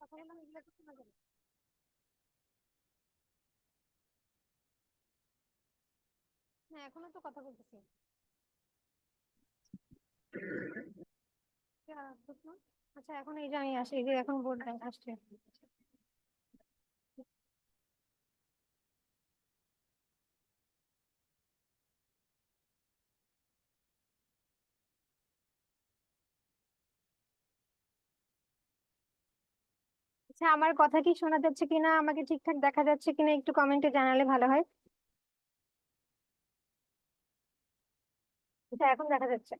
কথা বললাম এগুলো তো শোনা যাবে। হ্যাঁ, এখনো তো কথা বলতেছি। কি আর অদ্ভুত না? আচ্ছা, এখন এই যে আমি আসি, এই যে এখন বললাম আসছে। আচ্ছা, আমার কথা কি শোনা যাচ্ছে কিনা, আমাকে ঠিকঠাক দেখা যাচ্ছে কিনা একটু কমেন্টে জানালে ভালো হয়। আচ্ছা, এখন দেখা যাচ্ছে।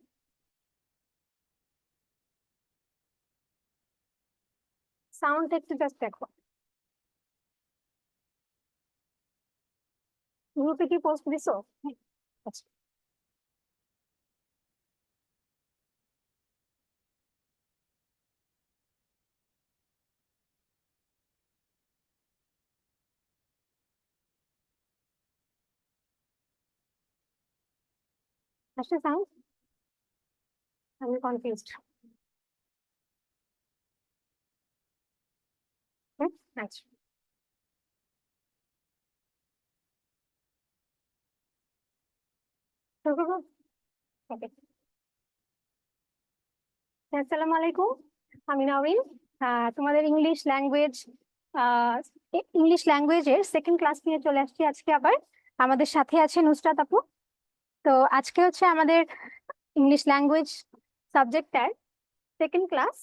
সাউন্ড একটু জাস্ট দেখো। গ্রুপে কি পোস্ট দিছো? হ্যাঁ। আচ্ছা। আসলে সাউন্ড, আমি কনফিউজড। হুম। আচ্ছা। শুরু করবো? ওকে। আসসালামু আলাইকুম। আমি নবীন। তোমাদের ইংলিশ ল্যাঙ্গুয়েজের সেকেন্ড ক্লাস নিয়ে চলে আসছি আজকে আবার। আমাদের সাথে আছে নুসরাত আপু। তো আজকে হচ্ছে আমাদের ইংলিশ ল্যাঙ্গুয়েজ সাবজেক্টটার সেকেন্ড ক্লাস।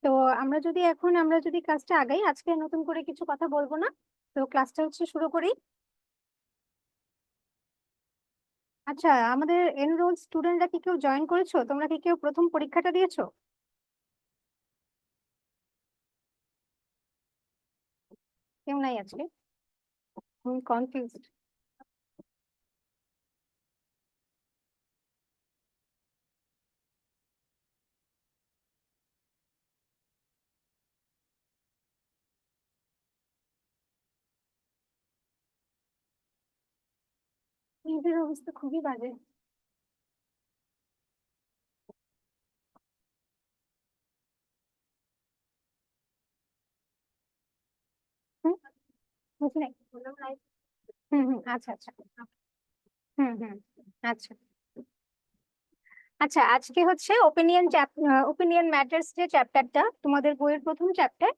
তো আমরা যদি ক্লাসটা আগাই, আজকে নতুন করে কিছু কথা বলবো না। তো ক্লাসটা হচ্ছে শুরু করি। আচ্ছা, আমাদের এনরোল স্টুডেন্টরা কি কেউ জয়েন করেছো? তোমরা কি কেউ প্রথম পরীক্ষাটা দিয়েছো? কেউ নাই আজকে? কনফিউজড। নিজের অবস্থা খুবই বাজে। হুম। বুঝি নাই। হুম হুম, আচ্ছা আচ্ছা। হুম হুম। আচ্ছা। আচ্ছা, আজকে হচ্ছে ওপিনিয়ন ম্যাটার্স যে চ্যাপ্টারটা তোমাদের বইয়ের প্রথম চ্যাপ্টার,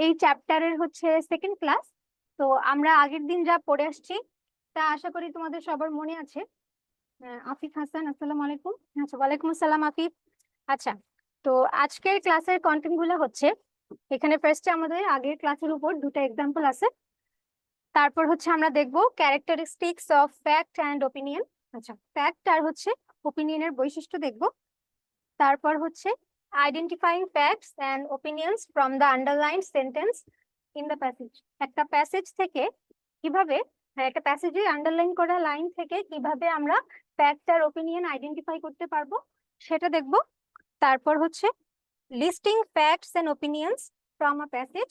এই চ্যাপ্টারের হচ্ছে সেকেন্ড ক্লাস। তো আমরা আগের দিন যা পড়ে আসছি তা আশা করি তোমাদের সবার মনে আছে। আফিফ হাসান, আসসালামু আলাইকুম। আচ্ছা, ওয়ালাইকুম আসসালাম আফিফ। আচ্ছা, তো আজকের ক্লাসের কন্টেন্ট গুলো হচ্ছে, এখানে ফার্স্টে আমাদের আগের ক্লাসের উপর দুটো এক্সাম্পল আছে। তারপর হচ্ছে আমরা দেখব characteristics of fact and opinion. আচ্ছা, ফ্যাক্ট আর হচ্ছে ওপিনিয়নের বৈশিষ্ট্য দেখব। তারপর হচ্ছে identifying facts and opinions from the underlined sentence in the passage. একটা প্যাসেজ থেকে কিভাবে, একটা প্যাসেজে আন্ডারলাইন করা লাইন থেকে কিভাবে আমরা ফ্যাক্ট আর ওপিনিয়ন আইডেন্টিফাই করতে পারবো সেটা দেখব। তারপর হচ্ছে listing facts and opinions from a passage.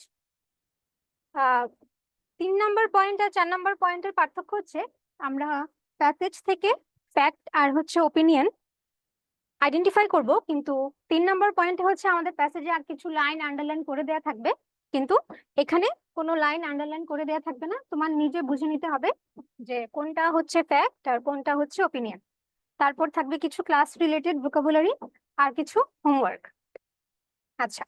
3 নম্বর পয়েন্ট আর 4 নম্বর পয়েন্টের পার্থক্য হচ্ছে, আমরা প্যাসেজ থেকে ফ্যাক্ট আর হচ্ছে ওপিনিয়ন আইডেন্টিফাই করব, কিন্তু 3 নম্বর পয়েন্টে হচ্ছে আমাদের প্যাসেজে আর কিছু লাইন আন্ডারলাইন করে দেয়া থাকবে, কিন্তু এখানে কোনো লাইন আন্ডারলাইন করে দেয়া থাকবে না। তোমার নিজে বুঝে নিতে হবে যে কোনটা হচ্ছে ফ্যাক্ট আর কোনটা হচ্ছে ওপিনিয়ন। তারপর থাকবে কিছু ক্লাস রিলেটেড ভোকাবুলারি আর কিছু হোমওয়ার্ক। আচ্ছা।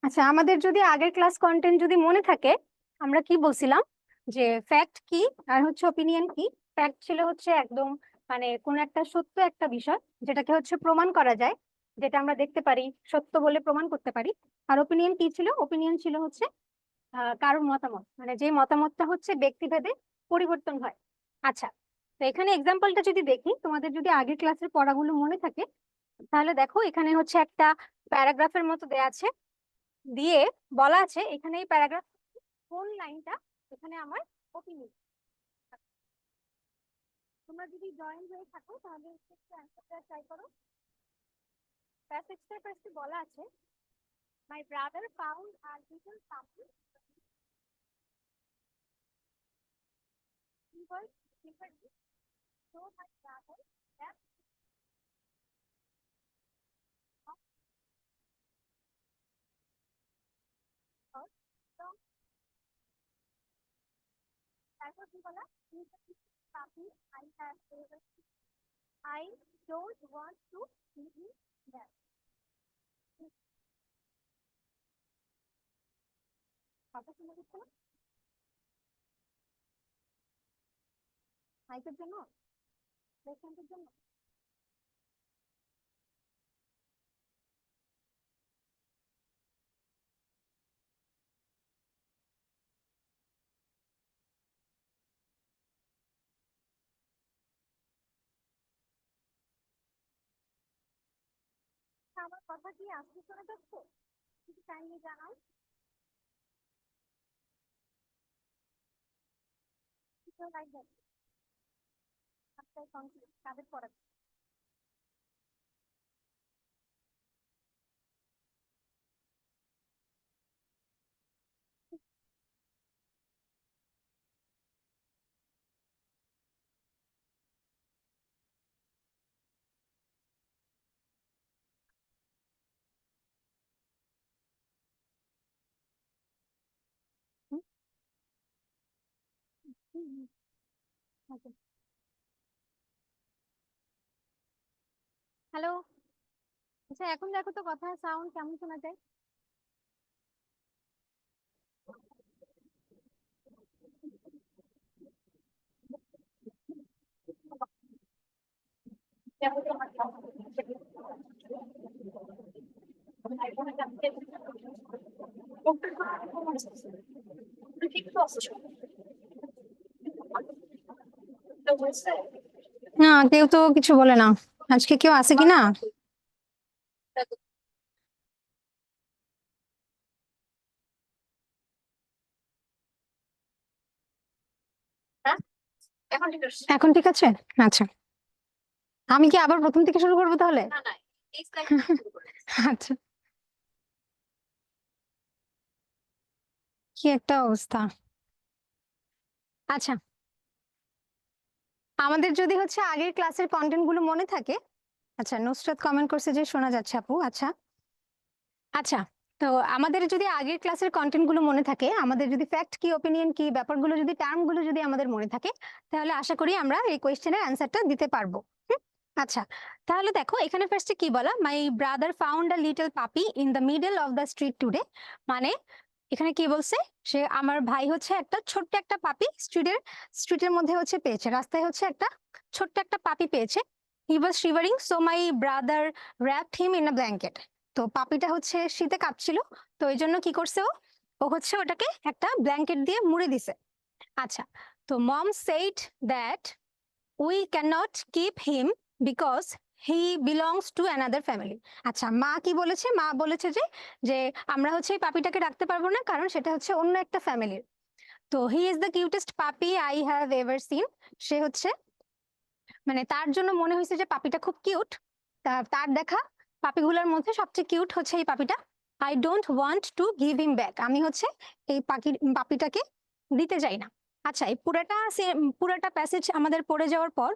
আচ্ছা, আমাদের যদি আগের ক্লাস কন্টেন্ট যদি মনে থাকে, আমরা কি বলছিলাম যে ফ্যাক্ট কি আর হচ্ছে ওপিনিয়ন কি। ফ্যাক্ট ছিল হচ্ছে একদম, মানে কোন একটা সত্য একটা বিষয় যেটাকে হচ্ছে প্রমাণ করা যায়, যেটা আমরা দেখতে পারি, সত্য বলে প্রমাণ করতে পারি। আর ওপিনিয়ন কি ছিল? ওপিনিয়ন ছিল হচ্ছে কারোর মতামত, মানে যে মতামতটা হচ্ছে ব্যক্তিভেদে পরিবর্তন হয়। আচ্ছা, তো এখানে এক্সাম্পলটা যদি দেখি, তোমাদের যদি আগের ক্লাসের পড়াগুলো মনে থাকে, তাহলে দেখো এখানে হচ্ছে একটা প্যারাগ্রাফের মতো দেয়া আছে, দিয়ে বলা আছে এখানে এই প্যারাগ্রাফ কোন লাইনটা এখানে আমার ওপিনিয়ন। তোমরা যদি জয়েন হয়ে থাকো তাহলে একটু অ্যান্সারটা ট্রাই করো। প্যাসেজটা ফার্স্টে বলা আছে, my brother found a little puppy, he was shivering, so my brother that of from. তারপর কি বলা, puppy, I have I don't want to see him that. কথা শুনে দিচ্ছ না মাইকের জন্য, প্লেসমেন্টের জন্য। আমার কথা কি আজকে শোনা যাচ্ছে? কিছু কাইন্ডলি জানাও। লাইক দ্যাট কাদের পড়াচ্ছে? হ্যালো, আচ্ছা এখন দেখো তো কথা সাউন্ড কেমন শোনা যায়? না, কেউ তো কিছু বলে না। আজকে কেউ আছে কিনা? এখন ঠিক আছে? আচ্ছা, আমি কি আবার প্রথম থেকে শুরু করবো তাহলে? আচ্ছা, কি একটা অবস্থা। আচ্ছা, আমাদের যদি হচ্ছে আগের ক্লাসের কন্টেন্ট গুলো মনে থাকে। আচ্ছা, নুসরাত কমেন্ট করছে যে শোনা যাচ্ছে আপু। আচ্ছা আচ্ছা, তো আমাদের যদি আগের ক্লাসের কন্টেন্ট গুলো মনে থাকে, আমাদের যদি ফ্যাক্ট কি, ওপিনিয়ন কি, ব্যাপারগুলো যদি, টার্ম গুলো যদি আমাদের মনে থাকে, তাহলে আশা করি আমরা এই কোয়েশ্চেনের অ্যান্সারটা দিতে পারবো। আচ্ছা, তাহলে দেখো এখানে ফার্স্টে কি বলা, my brother found a little puppy in the middle of the street today. মানে এখানে কি বলছে, সে আমার ভাই হচ্ছে একটা ছোট্ট একটা পাপি স্ট্রিটের মধ্যে হচ্ছে পেয়েছে, রাস্তায় হচ্ছে একটা ছোট্ট একটা পাপি পেয়েছে। He was shivering, so my brother wrapped him in a blanket। তো পাপিটা হচ্ছে শীতে কাঁপছিল, তো এই জন্য কি করছে, ও ও হচ্ছে ওটাকে একটা ব্ল্যাঙ্কেট দিয়ে মুড়ে দিছে। আচ্ছা, তো mom said that we can not keep him because he belongs to another family. আচ্ছা, মা কি বলেছে, মা বলেছে যে যে আমরা হচ্ছে এই পাপিটাকে রাখতে পারবো না, কারণ সেটা হচ্ছে অন্য একটা ফ্যামিলির। তো হি ইজ দ্য কিউটেস্ট পাপি আই হ্যাভ এভার সিন। সে হচ্ছে, মানে তার জন্য মনে হয়েছে যে পাপিটা খুব কিউট, তার দেখা পাপিগুলোর মধ্যে সবচেয়ে কিউট হচ্ছে এই পাপিটা। I don't want to give him back. আমি হচ্ছে এই পাপিটাকে দিতে চাই না। আচ্ছা, এই পুরাটা প্যাসেজ আমাদের পড়ে যাওয়ার পর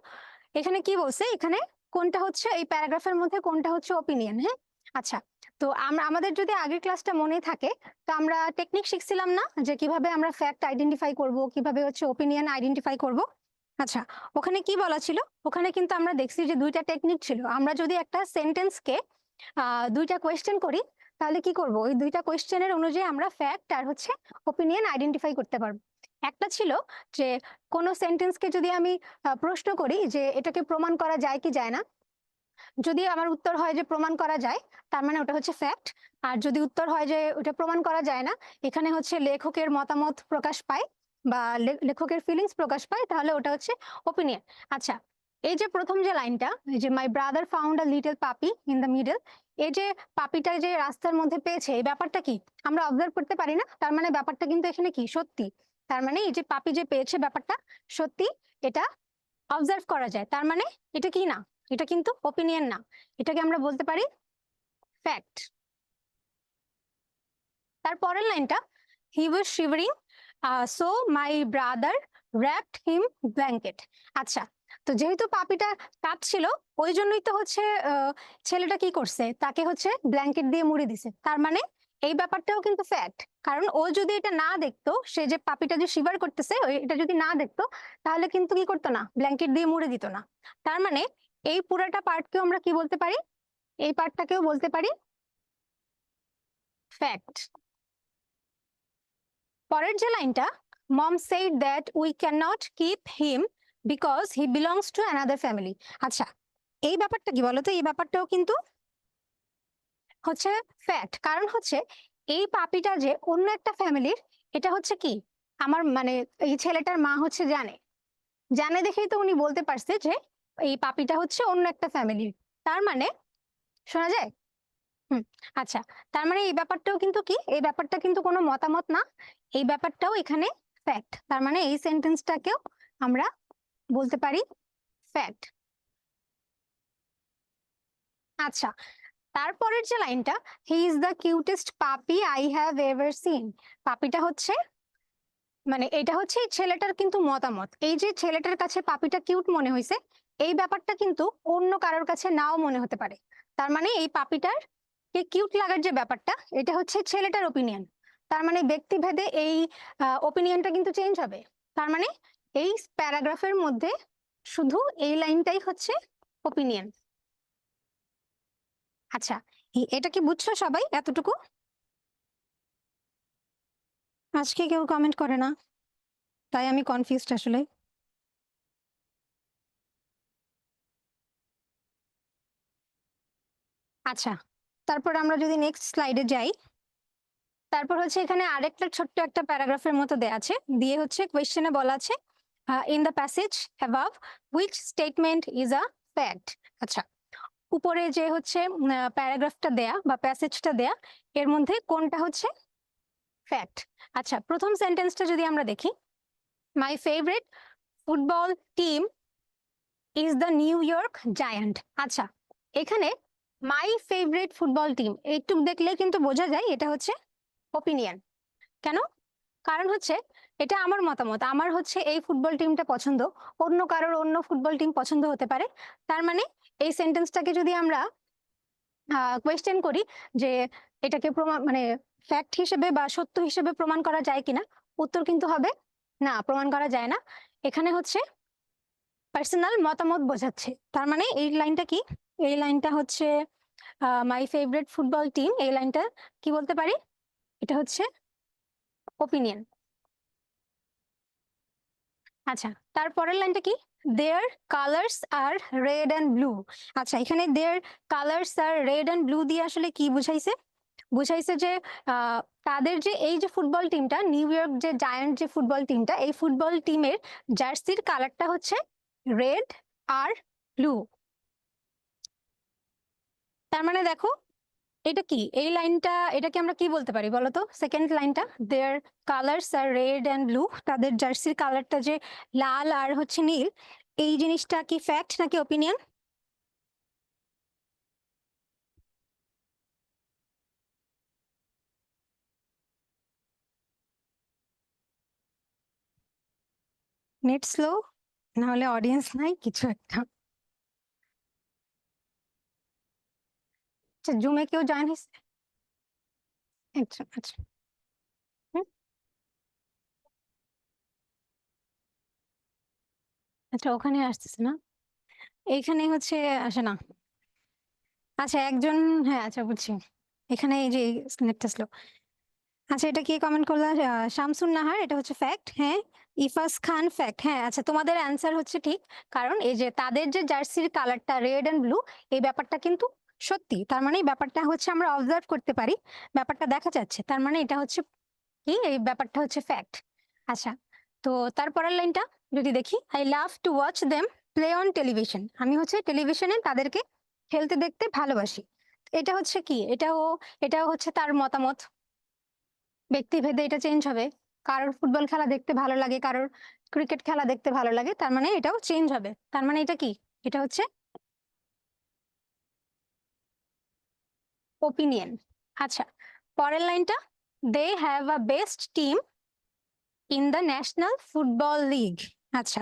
এখানে কি বলছে, এখানে কোনটা হচ্ছে এই প্যারাগ্রাফের মধ্যে কোনটা হচ্ছে ওপিনিয়ন? হ্যাঁ, আচ্ছা, তো আমাদের যদি আগের ক্লাসটা মনে থাকে, তো আমরা টেকনিক শিখছিলাম না যে কিভাবে আমরা ফ্যাক্ট আইডেন্টিফাই করব, কিভাবে হচ্ছে ওপিনিয়ন আইডেন্টিফাই করব। আচ্ছা, ওখানে কি বলা ছিল, ওখানে কিন্তু আমরা দেখছি যে দুইটা টেকনিক ছিল। আমরা যদি একটা সেন্টেন্সকে দুইটা কোয়েশ্চেন করি, তাহলে কি করব, ওই দুইটা কোয়েশ্চেনের অনুযায়ী আমরা ফ্যাক্ট আর হচ্ছে ওপিনিয়ন আইডেন্টিফাই করতে পারবো। একটা ছিল যে কোনো সেন্টেন্সকে যদি আমি প্রশ্ন করি যে এটাকে প্রমাণ করা যায় কি যায় না, যদি আমার উত্তর হয় যে প্রমাণ করা যায়, তার মানে ওটা হচ্ছে ফ্যাক্ট। আর যদি উত্তর হয় যে ওটা প্রমাণ করা যায় না, এখানে হচ্ছে লেখকের মতামত প্রকাশ পায় বা লেখকের ফিলিংস প্রকাশ পায়, তাহলে ওটা হচ্ছে ওপিনিয়ন। আচ্ছা, এই যে প্রথম যে লাইনটা, এই যে মাই brother found a little puppy in the middle, এই যে পাপিটা যে রাস্তার মধ্যে পেয়েছে, এই ব্যাপারটা কি আমরা অবজার্ভ করতে পারি না, তার মানে ব্যাপারটা কিন্তু এখানে কি সত্যি। তার মানে এই যে পাপি যে পেয়েছে ব্যাপারটা সত্যি, এটা অবজার্ভ করা যায়। তার মানে এটা কি না, এটা কিন্তু ওপিনিয়ন না, এটাকে আমরা বলতে পারি ফ্যাক্ট। তারপরের লাইনটা, he was shivering, so my brother wrapped him blanket। আচ্ছা, তো যেহেতু পাপিটা কাঁপছিল, ওই জন্যই তো হচ্ছে ছেলেটা কি করছে, তাকে হচ্ছে ব্ল্যাঙ্কেট দিয়ে মুড়ে দিছে। তার মানে এই ব্যাপারটাও কিন্তু ফ্যাক্ট, কারণ ও যদি এটা না দেখতো, সে যে পাপিটা যে শিভার করতেছে, এটা যদি না দেখতো, তাহলে কিন্তু কি করতো না, ব্ল্যাঙ্কেট দিয়ে মুড়ে দিত না। তার মানে এই পুরাটা পার্টকেও আমরা কি বলতে পারি, এই পার্টটাকেও বলতে পারি ফ্যাক্ট। পরের যে লাইনটা, mom said that we can not keep him because he belongs to another family. আচ্ছা, এই ব্যাপারটা কি বলতো, এই ব্যাপারটাও কিন্তু হচ্ছে ফ্যাক্ট, কারণ হচ্ছে এই পাপিটা যে অন্য একটা ফ্যামিলির, এটা হচ্ছে কি আমার মানে এই ছেলেটার মা হচ্ছে জানে, জানে দেখেই তো উনি বলতে পারছে যে এই পাপিটা হচ্ছে অন্য একটা ফ্যামিলির। তার মানে শোনা যায়, আচ্ছা, তার মানে এই ব্যাপারটাও কিন্তু কি, এই ব্যাপারটা কিন্তু কোনো মতামত না, এই ব্যাপারটাও এখানে ফ্যাক্ট। তার মানে এই সেন্টেন্সটাকেও আমরা বলতে পারি ফ্যাক্ট। আচ্ছা, তারপরের যে লাইনটা, হি ইজ দ্য কিউটেস্ট পাপি আই হ্যাভ এভার সিন, পাপিটা হচ্ছে মানে এটা হচ্ছে এই ছেলেটার কিন্তু মতামত। এই যে ছেলেটার কাছে পাপিটা কিউট মনে হয়েছে, এই ব্যাপারটা কিন্তু অন্য কারোর কাছে নাও মনে হতে পারে। তার মানে এই পাপিটার কে কিউট লাগার যে ব্যাপারটা, এটা হচ্ছে ছেলেটার ওপিনিয়ন। তার মানে ব্যক্তিভেদে এই ওপিনিয়নটা কিন্তু চেঞ্জ হবে। তার মানে এই প্যারাগ্রাফের মধ্যে শুধু এই লাইনটাই হচ্ছে ওপিনিয়ন। আচ্ছা, এটা কি বুঝছো সবাই এতটুকু? আজকে কেউ কমেন্ট করে না, তাই আমি কনফিউজড আসলে। আচ্ছা, তারপর আমরা যদি নেক্সট স্লাইডে যাই, তারপর হচ্ছে এখানে আরেকটা ছোট্ট একটা প্যারাগ্রাফের মতো দেয়া আছে, দিয়ে হচ্ছে কোয়েশ্চেনে বলা আছে in the passage above which statement is a fact. আচ্ছা, উপরে যে হচ্ছে প্যারাগ্রাফটা দেয়া বা প্যাসেজটা দেয়া, এর মধ্যে কোনটা হচ্ছে ফ্যাক্ট? আচ্ছা, প্রথম সেন্টেন্সটা যদি আমরা দেখি, my favourite football team is the new York giant. আচ্ছা, এখানে মাই ফেভারিট ফুটবল টিম এইটুক দেখলে কিন্তু বোঝা যায় এটা হচ্ছে ওপিনিয়ন। কেন? কারণ হচ্ছে এটা আমার মতামত, আমার হচ্ছে এই ফুটবল টিমটা পছন্দ, অন্য কারোর অন্য ফুটবল টিম পছন্দ হতে পারে। তার মানে এই সেন্টেন্সটাকে যদি আমরা কোয়েশ্চেন করি যে এটাকে প্রমাণ মানে ফ্যাক্ট হিসেবে বা সত্য হিসেবে প্রমাণ করা যায় কিনা, উত্তর কিন্তু হবে না, প্রমাণ করা যায় না। এখানে হচ্ছে পার্সোনাল মতামত বোঝাচ্ছে। তার মানে এই লাইনটা কি, এই লাইনটা হচ্ছে মাই ফেভারিট ফুটবল টিম, এই লাইনটা কি বলতে পারি, এটা হচ্ছে ওপিনিয়ন। আচ্ছা, তারপরের লাইনটা কি, their colours are red and blue. আচ্ছা, এখানে their colours are red and blue দিয়ে আসলে কি বুঝাইছে? বুঝাইছে যে তাদের যে এই যে ফুটবল টিমটা, নিউ ইয়র্ক যে জায়ান্ট যে ফুটবল টিমটা, এই ফুটবল টিমের জার্সির কালারটা হচ্ছে রেড আর ব্লু। তার মানে দেখো এটা কি, এই লাইনটা এটাকে আমরা কি বলতে পারি বলো তো? সেকেন্ড লাইনটা, their colours are red and blue, তাদের জার্সির কালারটা যে লাল আর হচ্ছে নীল, এই জিনিসটা কি ফ্যাক্ট নাকি ওপিনিয়ন? নেট স্লো, না হলে অডিয়েন্স নাই কিছু একটা। আচ্ছা, জুমে কেউ জয়েন হয়েছে? আচ্ছা আচ্ছা। হুম, আচ্ছা, ওখানে আসতেছে না, এইখানে হচ্ছে আসে না। আচ্ছা, একজন, হ্যাঁ আচ্ছা বুঝছি, এখানে এই যে নেটটা স্লো। আচ্ছা, এটা কি কমেন্ট করলো? শামসুন নাহার, এটা হচ্ছে ফ্যাক্ট। হ্যাঁ, ইফাস খান ফ্যাক্ট। হ্যাঁ, আচ্ছা, তোমাদের অ্যান্সার হচ্ছে ঠিক, কারণ এই যে তাদের যে জার্সির কালারটা রেড এন্ড ব্লু, এই ব্যাপারটা কিন্তু সত্যি। তার মানে এই ব্যাপারটা হচ্ছে আমরা অবজার্ভ করতে পারি, ব্যাপারটা দেখা যাচ্ছে, তার মানে এটা হচ্ছে কি, এই ব্যাপারটা হচ্ছে ফ্যাক্ট। আচ্ছা, তো তারপরের লাইনটা যদি দেখি, I love to watch them play on television, আমি হচ্ছে টেলিভিশনে তাদেরকে খেলতে দেখতে ভালোবাসি। এটা হচ্ছে কি, এটাও হচ্ছে তার মতামত, ব্যক্তিভেদে এটা চেঞ্জ হবে। কারোর ফুটবল খেলা দেখতে ভালো লাগে, কারোর ক্রিকেট খেলা দেখতে ভালো লাগে, তার মানে এটাও চেঞ্জ হবে। তার মানে এটা কি, এটা হচ্ছে ওপিনিয়ন। আচ্ছা, পরের লাইনটা, they have a best team in the national football league. আচ্ছা,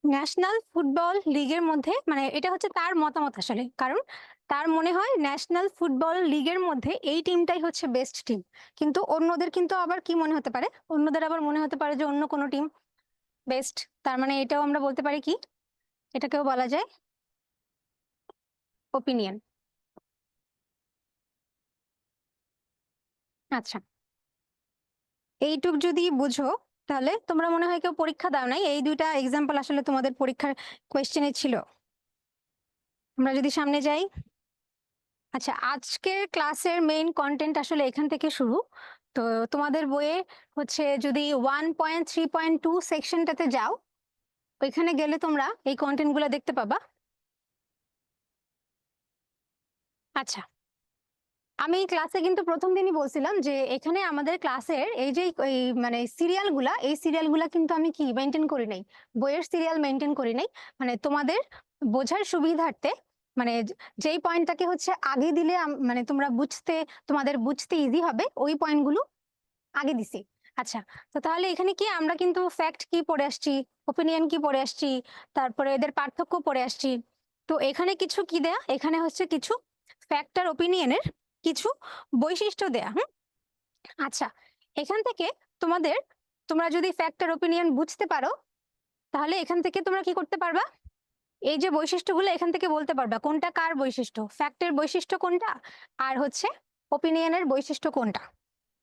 ন্যাশনাল ফুটবল লিগের মধ্যে মানে এটা হচ্ছে তার মতামত আসলে, কারণ তার মনে হয় ন্যাশনাল ফুটবল লিগের মধ্যে এই টিমটাই হচ্ছে বেস্ট টিম। কিন্তু অন্যদের কিন্তু আবার কি মনে হতে পারে, অন্যদের আবার মনে হতে পারে যে অন্য কোনো টিম বেস্ট। তার মানে এটাও আমরা বলতে পারি কি, এটাকেও বলা যায় ওপিনিয়ন। আচ্ছা, এইটুক যদি বুঝো, তাহলে তোমরা মনে হয় কেউ পরীক্ষা দাও নাই, এই দুইটা এক্সাম্পল আসলে তোমাদের পরীক্ষার কোয়েশ্চেনে ছিল। আমরা যদি সামনে যাই, আচ্ছা, আজকের ক্লাসের মেইন কন্টেন্ট আসলে এখান থেকে শুরু। তো তোমাদের বইয়ে হচ্ছে যদি 1.3.2 সেকশনটাতে যাও, ওইখানে গেলে তোমরা এই কন্টেন্ট গুলো দেখতে পাবা। আচ্ছা, আমি ক্লাসে কিন্তু প্রথম দিনই বলছিলাম যে এখানে আমাদের ক্লাসের এই যে এই মানে সিরিয়ালগুলা, এই সিরিয়ালগুলা কিন্তু আমি কি মেনটেন করি নাই, বইয়ের সিরিয়াল মেনটেন করি নাই। মানে তোমাদের বোঝার সুবিধার্থে, মানে যেই পয়েন্টটাকে হচ্ছে আগে দিলে মানে তোমরা তোমাদের বুঝতে ইজি হবে, ওই পয়েন্টগুলো আগে দিছি। আচ্ছা, তো তাহলে এখানে কি আমরা কিন্তু ফ্যাক্ট কি পড়ে আসছি, ওপিনিয়ন কি পড়ে আসছি, তারপরে এদের পার্থক্য পড়ে আসছি। তো এখানে কিছু কি দেয়া, এখানে হচ্ছে কিছু ফ্যাক্ট আর ওপিনিয়নের কিছু বৈশিষ্ট্য দেয়া। আচ্ছা, এখান থেকে তোমরা যদি ফ্যাক্ট আর ওপিনিয়ন বুঝতে পারো, তাহলে এখান থেকে তোমরা কি করতে পারবা, এই যে বৈশিষ্ট্যগুলো এখান থেকে বলতে পারবা কোনটা কার বৈশিষ্ট্য, ফ্যাক্টের বৈশিষ্ট্য কোনটা আর হচ্ছে ওপিনিয়নের বৈশিষ্ট্য কোনটা।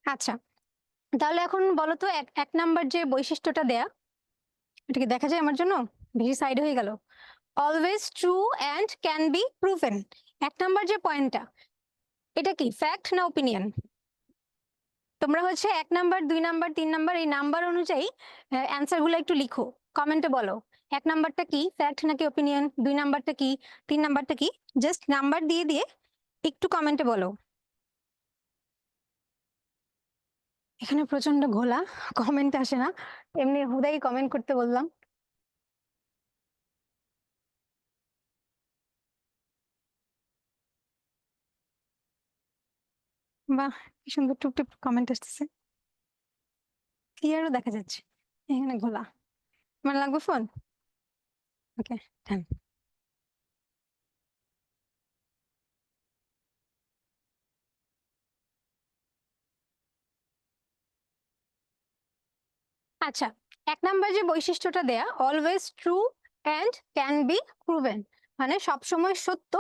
আচ্ছা, তাহলে এখন বলো তো এক নাম্বার যে বৈশিষ্ট্যটা দেয়া, এটাকে দেখা যায় আমার জন্য, বেশি সাইড হয়ে গেল। Always true and can be proven, এক নাম্বার যে পয়েন্টটা, এটা কি ফ্যাক্ট না ওপিনিয়ন? তোমরা হচ্ছে 1 নাম্বার 2 নাম্বার 3 নাম্বার এই নাম্বার অনুযায়ী অ্যান্সার গুলো একটু লিখো, কমেন্টে বলো 1 নাম্বারটা কি ফ্যাক্ট নাকি ওপিনিয়ন, 2 নাম্বারটা কি, 3 নাম্বারটা কি, জাস্ট নাম্বার দিয়ে দিয়ে একটু কমেন্টে বলো। এখানে প্রচন্ড ঘোলা, কমেন্ট আসে না, এমনি হুদাই কমেন্ট করতে বললাম। বাহ, কি সুন্দর টুকটুক কমেন্ট আসতেছে, ক্লিয়ারও দেখা যাচ্ছে। এখানে ঘোলা, আমার লাগবে ফোন। ওকে, ডান। আচ্ছা, 1 নাম্বার যে বৈশিষ্ট্যটা দেয়া, always true and can be proven, মানে সবসময় সত্য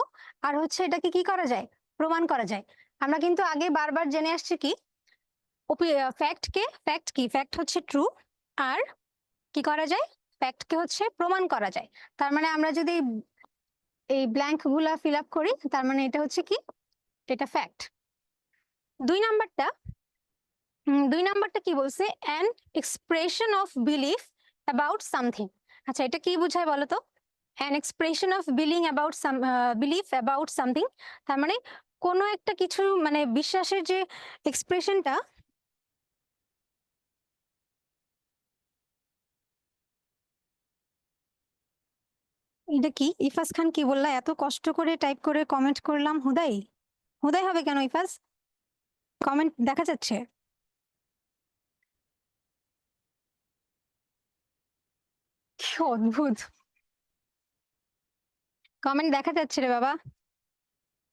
আর হচ্ছে এটাকে কি করা যায়, প্রমাণ করা যায়। আমরা কিন্তু আগে বারবার জেনে আসছি কি, ফ্যাক্ট হচ্ছে ট্রু, আর কি করা যায়, ফ্যাক্টকে হচ্ছে প্রমাণ করা যায়। তার মানে আমরা যদি এই ব্ল্যাঙ্ক গুলা ফিল আপ করি, তার মানে এটা হচ্ছে কি, এটা ফ্যাক্ট। 2 নাম্বারটা, 2 নাম্বারটা কি বলছে, an expression of belief about something. আচ্ছা, এটা কি বোঝায় বলো তো, an expression of belief about something, তার মানে কোনো একটা কিছু মানে বিশ্বাসের যে এক্সপ্রেশনটা, এটা কি ইফাস খান কি বললা, এত কষ্ট করে টাইপ করে কমেন্ট করলাম, হুদাই হুদাই হবে কেন ইফাস, কমেন্ট দেখা যাচ্ছে? কি অদ্ভুত, কমেন্ট দেখা যাচ্ছে রে বাবা।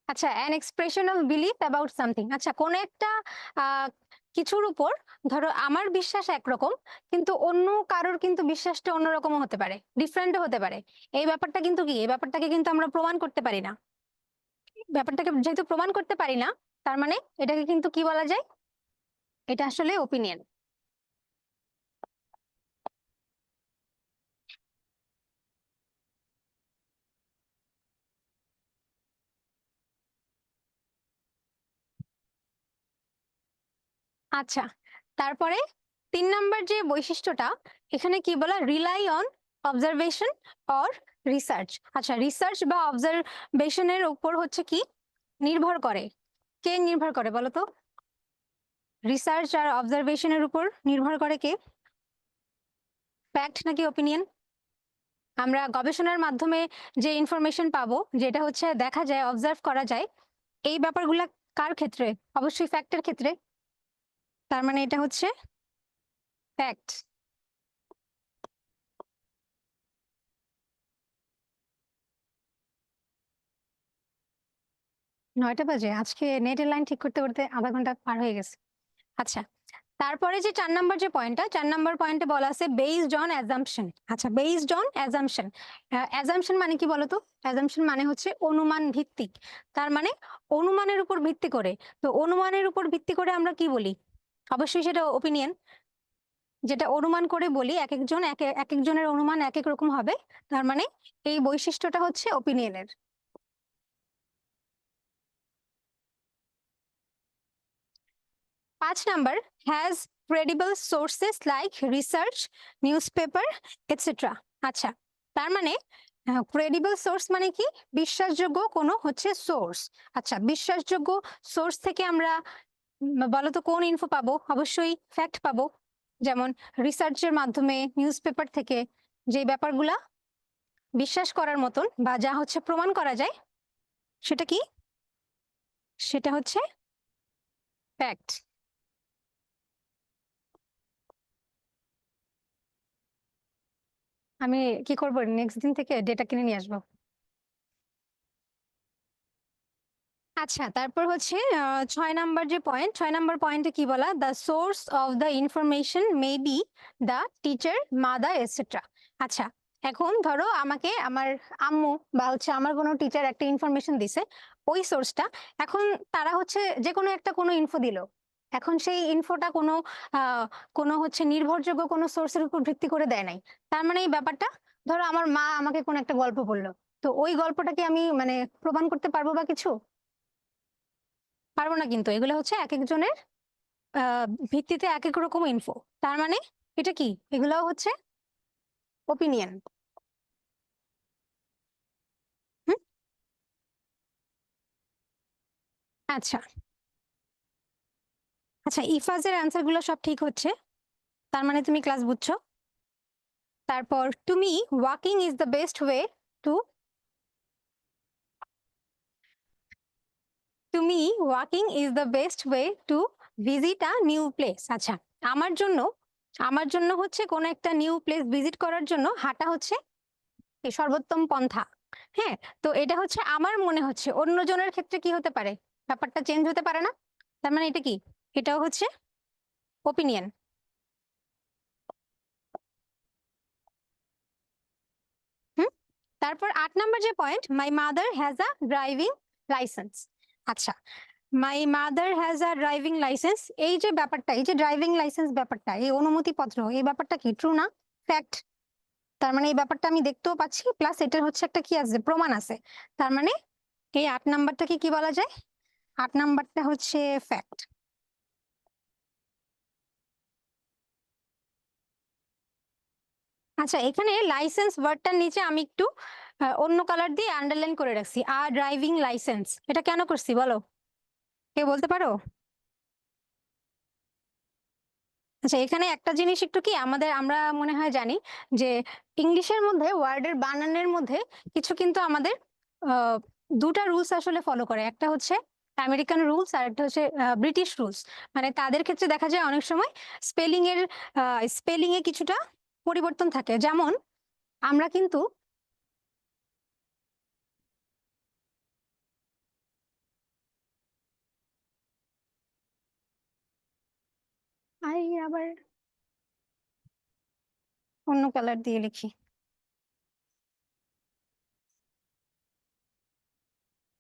আচ্ছা, an expression of belief about something, আচ্ছা কোন একটা কিছুর উপর, ধরো আমার বিশ্বাস একরকম, কিন্তু অন্য কারোর কিন্তু বিশ্বাসটা অন্যরকমও হতে পারে, ডিফারেন্টও হতে পারে। এই ব্যাপারটা কিন্তু কি, এই ব্যাপারটাকে কিন্তু আমরা প্রমাণ করতে পারি না। ব্যাপারটাকে যেহেতু প্রমাণ করতে পারি না, তার মানে এটাকে কিন্তু কি বলা যায়, এটা আসলে ওপিনিয়ন। আচ্ছা, তারপরে 3 নাম্বার যে বৈশিষ্ট্যটা, এখানে কি বলা, rely on observation or research. আচ্ছা, রিসার্চ বা অবজারভেশনের উপর হচ্ছে কি নির্ভর করে, কে নির্ভর করে বলো তো, রিসার্চ আর অবজারভেশনের উপর নির্ভর করে কে, ফ্যাক্ট নাকি ওপিনিয়ন? আমরা গবেষণার মাধ্যমে যে ইনফরমেশন পাবো, যেটা হচ্ছে দেখা যায়, অবজার্ভ করা যায়, এই ব্যাপারগুলা কার ক্ষেত্রে, অবশ্যই ফ্যাক্টের ক্ষেত্রে। তার মানে এটা হচ্ছে ফ্যাক্ট। 9টা বাজে, আজকে নেটের লাইন ঠিক করতে করতে আধা ঘন্টা পার হয়ে গেছে। আচ্ছা, তারপরে যে 4 নাম্বার যে পয়েন্টটা, 4 নাম্বার পয়েন্টে বলা আছে বেসড অন অ্যাজাম্পশন। আচ্ছা, বেসড অন অ্যাজাম্পশন, অ্যাজাম্পশন মানে কি বলতো, অ্যাজাম্পশন মানে হচ্ছে অনুমান ভিত্তিক। তার মানে অনুমানের উপর ভিত্তি করে, তো অনুমানের উপর ভিত্তি করে আমরা কি বলি, অবশ্যই সেটা ওপিনিয়ন। যেটা অনুমান করে বলি, এক একজনের অনুমান এক এক রকম হবে, তার মানে এই বৈশিষ্ট্যটা হচ্ছে ওপিনিয়নের। 5 number, has credible sources like research, news paper, etcetera. আচ্ছা, তার মানে ক্রেডিবল সোর্স মানে কি? বিশ্বাসযোগ্য কোনো হচ্ছে সোর্স। আচ্ছা, বিশ্বাসযোগ্য সোর্স থেকে আমরা বলো তো কোন ইনফো পাবো? অবশ্যই ফ্যাক্ট পাবো, যেমন রিসার্চের মাধ্যমে, নিউজ পেপার থেকে যে ব্যাপারগুলা বিশ্বাস করার মতন বা যা হচ্ছে প্রমাণ করা যায়, সেটা কি? সেটা হচ্ছে ফ্যাক্ট। আমি কি করবো, নেক্সট দিন থেকে ডেটা কিনে নিয়ে আসবো। আচ্ছা, তারপর হচ্ছে 6 নাম্বার যে পয়েন্ট, 6 নাম্বার পয়েন্টে কি বলা? The source of the information may be the teacher, mother etcetera. আচ্ছা, এখন ধরো আমাকে আমার আম্মু বা হচ্ছে আমার কোনো টিচার একটা ইনফরমেশন দিছে, ওই সোর্সটা, এখন তারা হচ্ছে যে কোনো একটা কোনো ইনফো দিল, এখন সেই ইনফোটা কোনো কোনো হচ্ছে নির্ভরযোগ্য কোনো সোর্সের উপর ভিত্তি করে দেয় নাই। তার মানে এই ব্যাপারটা, ধরো আমার মা আমাকে কোনো একটা গল্প বললো, তো ওই গল্পটাকে আমি মানে প্রমাণ করতে পারবো বা কিছু? পারবো না, কিন্তু এগুলো হচ্ছে এক একজনের ভিত্তিতে এক এক রকম ইনফো। তার মানে এটা কি? এগুলো হচ্ছে ওপিনিয়ন। আচ্ছা আচ্ছা, ইফাজের অ্যান্সার গুলো সব ঠিক হচ্ছে, তার মানে তুমি ক্লাস বুঝছো। তারপর তুমি walking is the best way to, তুমি walking is the best way to visit a new place. আচ্ছা, আমার জন্য, আমার জন্য হচ্ছে কোন একটা নিউ প্লেস ভিজিট করার জন্য হাঁটা হচ্ছে কি সর্বোত্তম পন্থা। হ্যাঁ, তো এটা হচ্ছে আমার মনে হচ্ছে, অন্যজনের ক্ষেত্রে কি হতে পারে? ব্যাপারটা চেঞ্জ হতে পারে না? তার মানে এটা কি? এটাও হচ্ছে ওপিনিয়ন। হুম। তারপর 8 নাম্বার যে point, my mother has a driving licence. আচ্ছা, my mother has a driving licence, এই যে ব্যাপারটা, এই যে ড্রাইভিং লাইসেন্স ব্যাপারটা, এই অনুমতিপত্র, এই ব্যাপারটা কি ট্রু না ফ্যাক্ট? তার মানে এই ব্যাপারটা আমি দেখতেও পাচ্ছি, প্লাস এটার হচ্ছে একটা কি আছে, প্রমাণ আছে। তার মানে এই 8 নাম্বারটাকে কি বলা যায়? 8 নাম্বারটা হচ্ছে ফ্যাক্ট। আচ্ছা, এখানে লাইসেন্স ওয়ার্ডটার নিচে আমি একটু অন্য কালার দিয়ে আন্ডারলাইন করে রাখছি, আর ড্রাইভিং লাইসেন্স, এটা কেন করছি বলো? কে বলতে পারো? আচ্ছা, এখানে একটা জিনিস একটু কি আমাদের, আমরা মনে হয় জানি যে ইংলিশের মধ্যে ওয়ার্ডের বানানের মধ্যে কিছু কিন্তু আমাদের আহ, দুটা রুলস আসলে ফলো করে, একটা হচ্ছে আমেরিকান রুলস আর একটা হচ্ছে ব্রিটিশ রুলস। মানে তাদের ক্ষেত্রে দেখা যায় অনেক সময় স্পেলিং এর, স্পেলিং এ কিছুটা পরিবর্তন থাকে। যেমন আমরা কিন্তু, আবার অন্য কালার দিয়ে লিখি,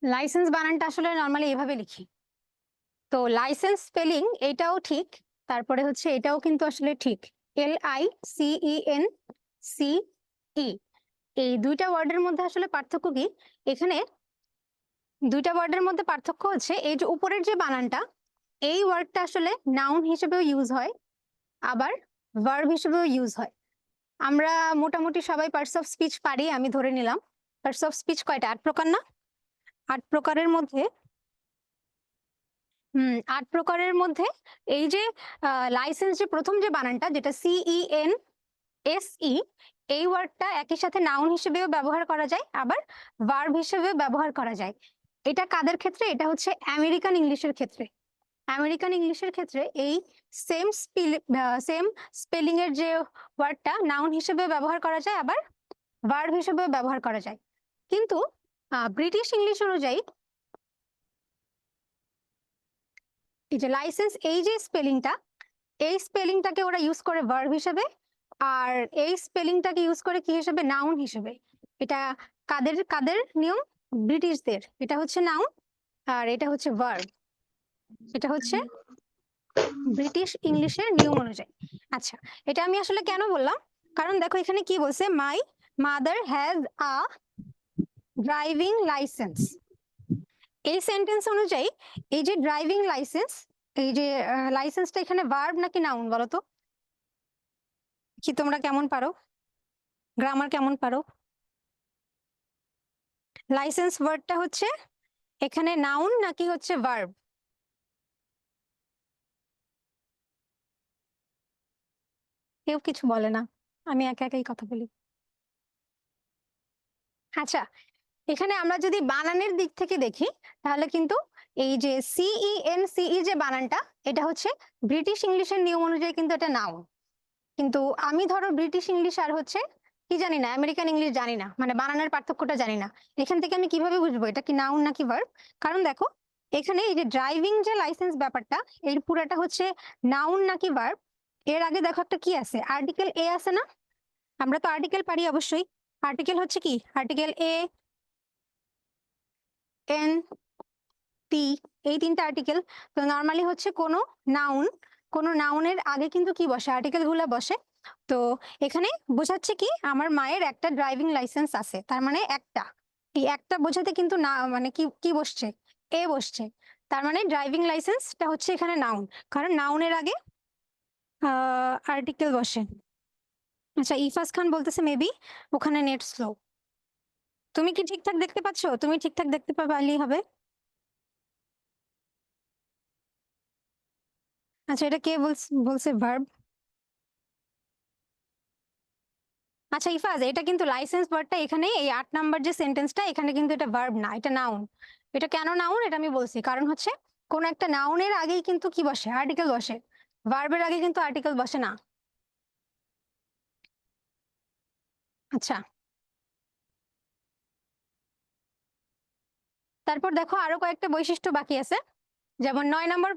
লাইসেন্স বানানটা আসলে নর্মালি এভাবে লিখি। তো লাইসেন্স স্পেলিং এটাও ঠিক, তারপরে হচ্ছে এটাও কিন্তু আসলে ঠিক, LICENCE। এই দুইটা ওয়ার্ডের মধ্যে আসলে পার্থক্য কি? এখানে দুইটা ওয়ার্ডের মধ্যে পার্থক্য হচ্ছে এই যে উপরের যে বানানটা, এই ওয়ার্ডটা আসলে নাউন হিসেবেও ইউজ হয়, আবার ভার্ব হিসেবেও ইউজ হয়। আমরা মোটামুটি সবাই পার্টস অফ স্পিচ পারি, আমি ধরে নিলাম। পার্টস অফ স্পিচ কয়টা? 8 প্রকার না? 8 প্রকারের মধ্যে, 8 প্রকারের মধ্যে এই যে লাইসেন্স, যে প্রথম যে বানানটা যেটা CENSE, এই ওয়ার্ডটা একই সাথে নাউন হিসেবেও ব্যবহার করা যায়, আবার ভার্ব হিসেবেও ব্যবহার করা যায়। এটা কাদের ক্ষেত্রে? এটা হচ্ছে আমেরিকান ইংলিশের ক্ষেত্রে। আমেরিকান ইংলিশের ক্ষেত্রে এই সেম সেম স্পেলিং এর যে ওয়ার্ডটা নাউন হিসেবে ব্যবহার করা যায়, আবার ভার্ব হিসেবেও ব্যবহার করা যায়। কিন্তু ব্রিটিশ ইংলিশ অনুযায়ী এই যে লাইসেন্স, এই যে স্পেলিংটা, এই স্পেলিংটাকে ওরা ইউজ করে ভার্ব হিসেবে, আর এই স্পেলিংটাকে ইউজ করে কি হিসেবে? নাউন হিসেবে। এটা কাদের কাদের নিয়ম? ব্রিটিশদের। এটা হচ্ছে নাউন আর এটা হচ্ছে ভার্ব। এটা হচ্ছে ব্রিটিশ ইংলিশের নিয়ম অনুযায়ী। আচ্ছা, এটা আমি আসলে কেন বললাম, কারণ দেখো এখানে কি বলছে, মাই mother has a driving licence. এই সেন্টেন্স অনুযায়ী এই যে ড্রাইভিং লাইসেন্স, এই যে লাইসেন্সটা এখানে ভার্ব নাকি নাউন বলো তো? কি তোমরা কেমন পারো, গ্রামার কেমন পারো? লাইসেন্স ওয়ার্ডটা হচ্ছে এখানে নাউন নাকি হচ্ছে ভার্ব? কেউ কিছু বলে না, আমি একা একাই কথা বলি। আচ্ছা, এখানে আমরা যদি বানানের দিক থেকে দেখি তাহলে কিন্তু এই যে CENCE যে বানানটা, এটা হচ্ছে ব্রিটিশ ইংলিশের নিয়ম অনুযায়ী কিন্তু এটা নাউন। কিন্তু আমি ধরো ব্রিটিশ ইংলিশ আর হচ্ছে কি জানি না, আমেরিকান ইংলিশ জানি না, মানে বানানের পার্থক্যটা জানি না। এখান থেকে আমি কিভাবে বুঝবো এটা কি নাউন নাকি ভার্ব? কারণ দেখো, এখানে এই যে ড্রাইভিং যে লাইসেন্স ব্যাপারটা, এর পুরাটা হচ্ছে নাউন নাকি ভার্ব। এর আগে দেখো একটা কি আছে, আর্টিকেল এ আছে না? আমরা তো আর্টিকেল পারি অবশ্যই। আর্টিকেল হচ্ছে কি, আর্টিকেল এ, এন, টি, এই তিনটা আর্টিকেল। তো নর্মালি হচ্ছে কোনো নাউনের আগে কিন্তু কি বসে, আর্টিকেল গুলা বসে। তো এখানে বোঝাচ্ছে কি, আমার মায়ের একটা ড্রাইভিং লাইসেন্স আছে, তার মানে একটা, এই একটা বোঝাতে কিন্তু না, মানে কি কি বসছে, এ বসছে। তার মানে ড্রাইভিং লাইসেন্সটা হচ্ছে এখানে নাউন, কারণ নাউনের আগে আর্টিকেল বসে। আচ্ছা, ইফাস খান বলতেছে মেবি ওখানে নেট স্লো। তুমি কি ঠিকঠাক দেখতে পাচ্ছো? তুমি ঠিকঠাক দেখতে পারলেই হবে। আচ্ছা, এটা কে বলছে ভার্ব? আচ্ছা ইফাজ, এটা কিন্তু লাইসেন্স ওয়ার্ডটা এখানে এই 8 নাম্বার যে সেন্টেন্সটা, এখানে কিন্তু এটা ভার্ব না, এটা নাউন। এটা কেন নাউন এটা আমি বলছি, কারণ হচ্ছে কোন একটা নাউনের আগেই কিন্তু কি বসে, আর্টিকেল বসে। ভার্বের আগে কিন্তু আর্টিকেল বসে না। আচ্ছা, তারপর দেখো আরো কয়েকটা বৈশিষ্ট্য বাকি আছে। যেমন 9 নাম্বার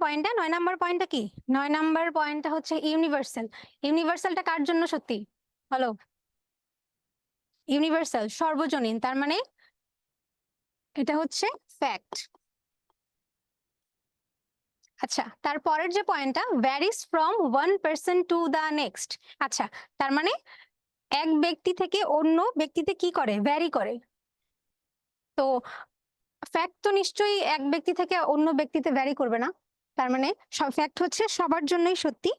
পয়েন্টটা কি, 9 নাম্বার পয়েন্টটা হচ্ছে ইউনিভার্সাল। ইউনিভার্সালটা কার জন্য সত্যি বলো? ইউনিভার্সাল সর্বজনীন, তার মানে এটা হচ্ছে ফ্যাক্ট। আচ্ছা, তারপরের যে পয়েন্টটা, varies from one person to the next. আচ্ছা, তার মানে এক ব্যক্তি থেকে অন্য ব্যক্তিতে কি করে, ভ্যারি করে। তো ফ্যাক্ট তো নিশ্চয়ই এক ব্যক্তি থেকে অন্য ব্যক্তিতে ভ্যারি করবে না। তার মানে সব ফ্যাক্ট হচ্ছে সবার জন্যই সত্যি।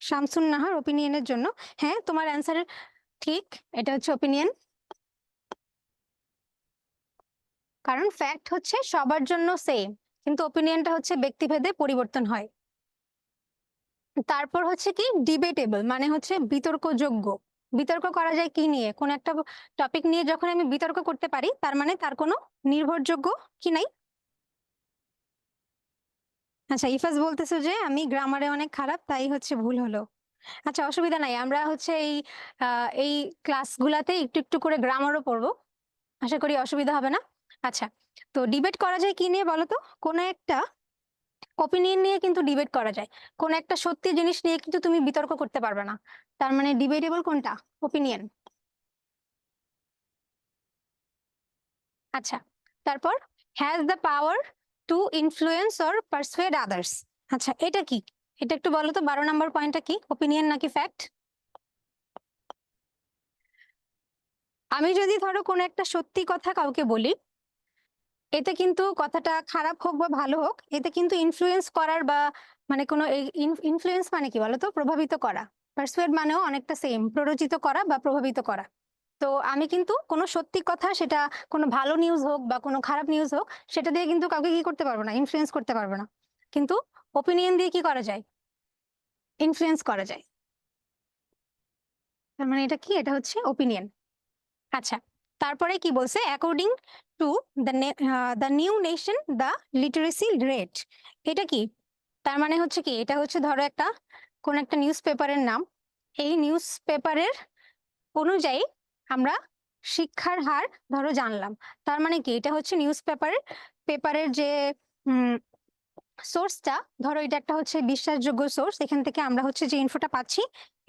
শামসুন নাহার ওপিনিয়নের জন্য। হ্যাঁ, তোমার অ্যান্সার ঠিক, এটা হচ্ছে ওপিনিয়ন। কারণ ফ্যাক্ট হচ্ছে সবার জন্য সেম, কিন্তু ওপিনিয়নটা হচ্ছে ব্যক্তিভেদে পরিবর্তন হয়। তারপর হচ্ছে কি, ডিবেটেবল মানে হচ্ছে বিতর্কযোগ্য। বিতর্ক করা যায় কি নিয়ে, কোন একটা টপিক নিয়ে যখন আমি বিতর্ক করতে পারি, তার মানে তার কোনো নির্ভরযোগ্য কি নাই। আচ্ছা, ইফাজ বলতেছে যে আমি গ্রামারে অনেক খারাপ, তাই হচ্ছে ভুল হলো। আচ্ছা, অসুবিধা নাই, আমরা হচ্ছে এই ক্লাসগুলাতে একটু একটু করে গ্রামারও পড়বো, আশা করি অসুবিধা হবে না। আচ্ছা, তো ডিবেট করা যায় কি নিয়ে বলো তো? কোনো একটা ওপিনিয়ন নিয়ে কিন্তু ডিবেট করা যায়, কোন একটা সত্যি জিনিস নিয়ে কিন্তু তুমি বিতর্ক করতে পারবে না। তার মানে ডিবেটেবল কোনটা, ওপিনিয়ন। আচ্ছা, তারপর has the power to influence or persuade others. আচ্ছা, এটা কি, এটা একটু বলো তো, 12 নাম্বার পয়েন্টটা কি, ওপিনিয়ন নাকি ফ্যাক্ট? আমি যদি ধরো কোনো একটা সত্যি কথা কাউকে বলি, এতে কিন্তু কথাটা খারাপ হোক বা ভালো হোক, এতে কিন্তু ইনফ্লুয়েন্স করার বা মানে কোনো ইনফ্লুয়েন্স মানে কি বলতো, প্রভাবিত করা। পারসুয়েড মানেও অনেকটা সেম, প্ররোচিত করা বা প্রভাবিত করা। তো আমি কিন্তু কোনো সত্যি কথা, সেটা কোনো ভালো নিউজ হোক বা কোনো খারাপ নিউজ হোক, সেটা দিয়ে কিন্তু কাউকে কি করতে পারবো না, ইনফ্লুয়েন্স করতে পারবো না। কিন্তু ওপিনিয়ন দিয়ে কি করা যায়, ইনফ্লুয়েন্স করা যায়। তার মানে এটা কি, এটা হচ্ছে ওপিনিয়ন। আচ্ছা, তারপরে কি বলছে, according to the new nation the literacy rate. এটা কি, তার মানে হচ্ছে কি, এটা হচ্ছে ধরো কোন একটা নিউজ পেপারের নাম, এই নিউজ পেপারের অনুযায়ী আমরা শিক্ষার হার ধরো জানলাম। তার মানে কি, এটা হচ্ছে নিউজ পেপারের যে সোর্সটা, ধরো এটা একটা হচ্ছে বিশ্বাসযোগ্য সোর্স, এখান থেকে আমরা হচ্ছে যে ইনফোটা পাচ্ছি,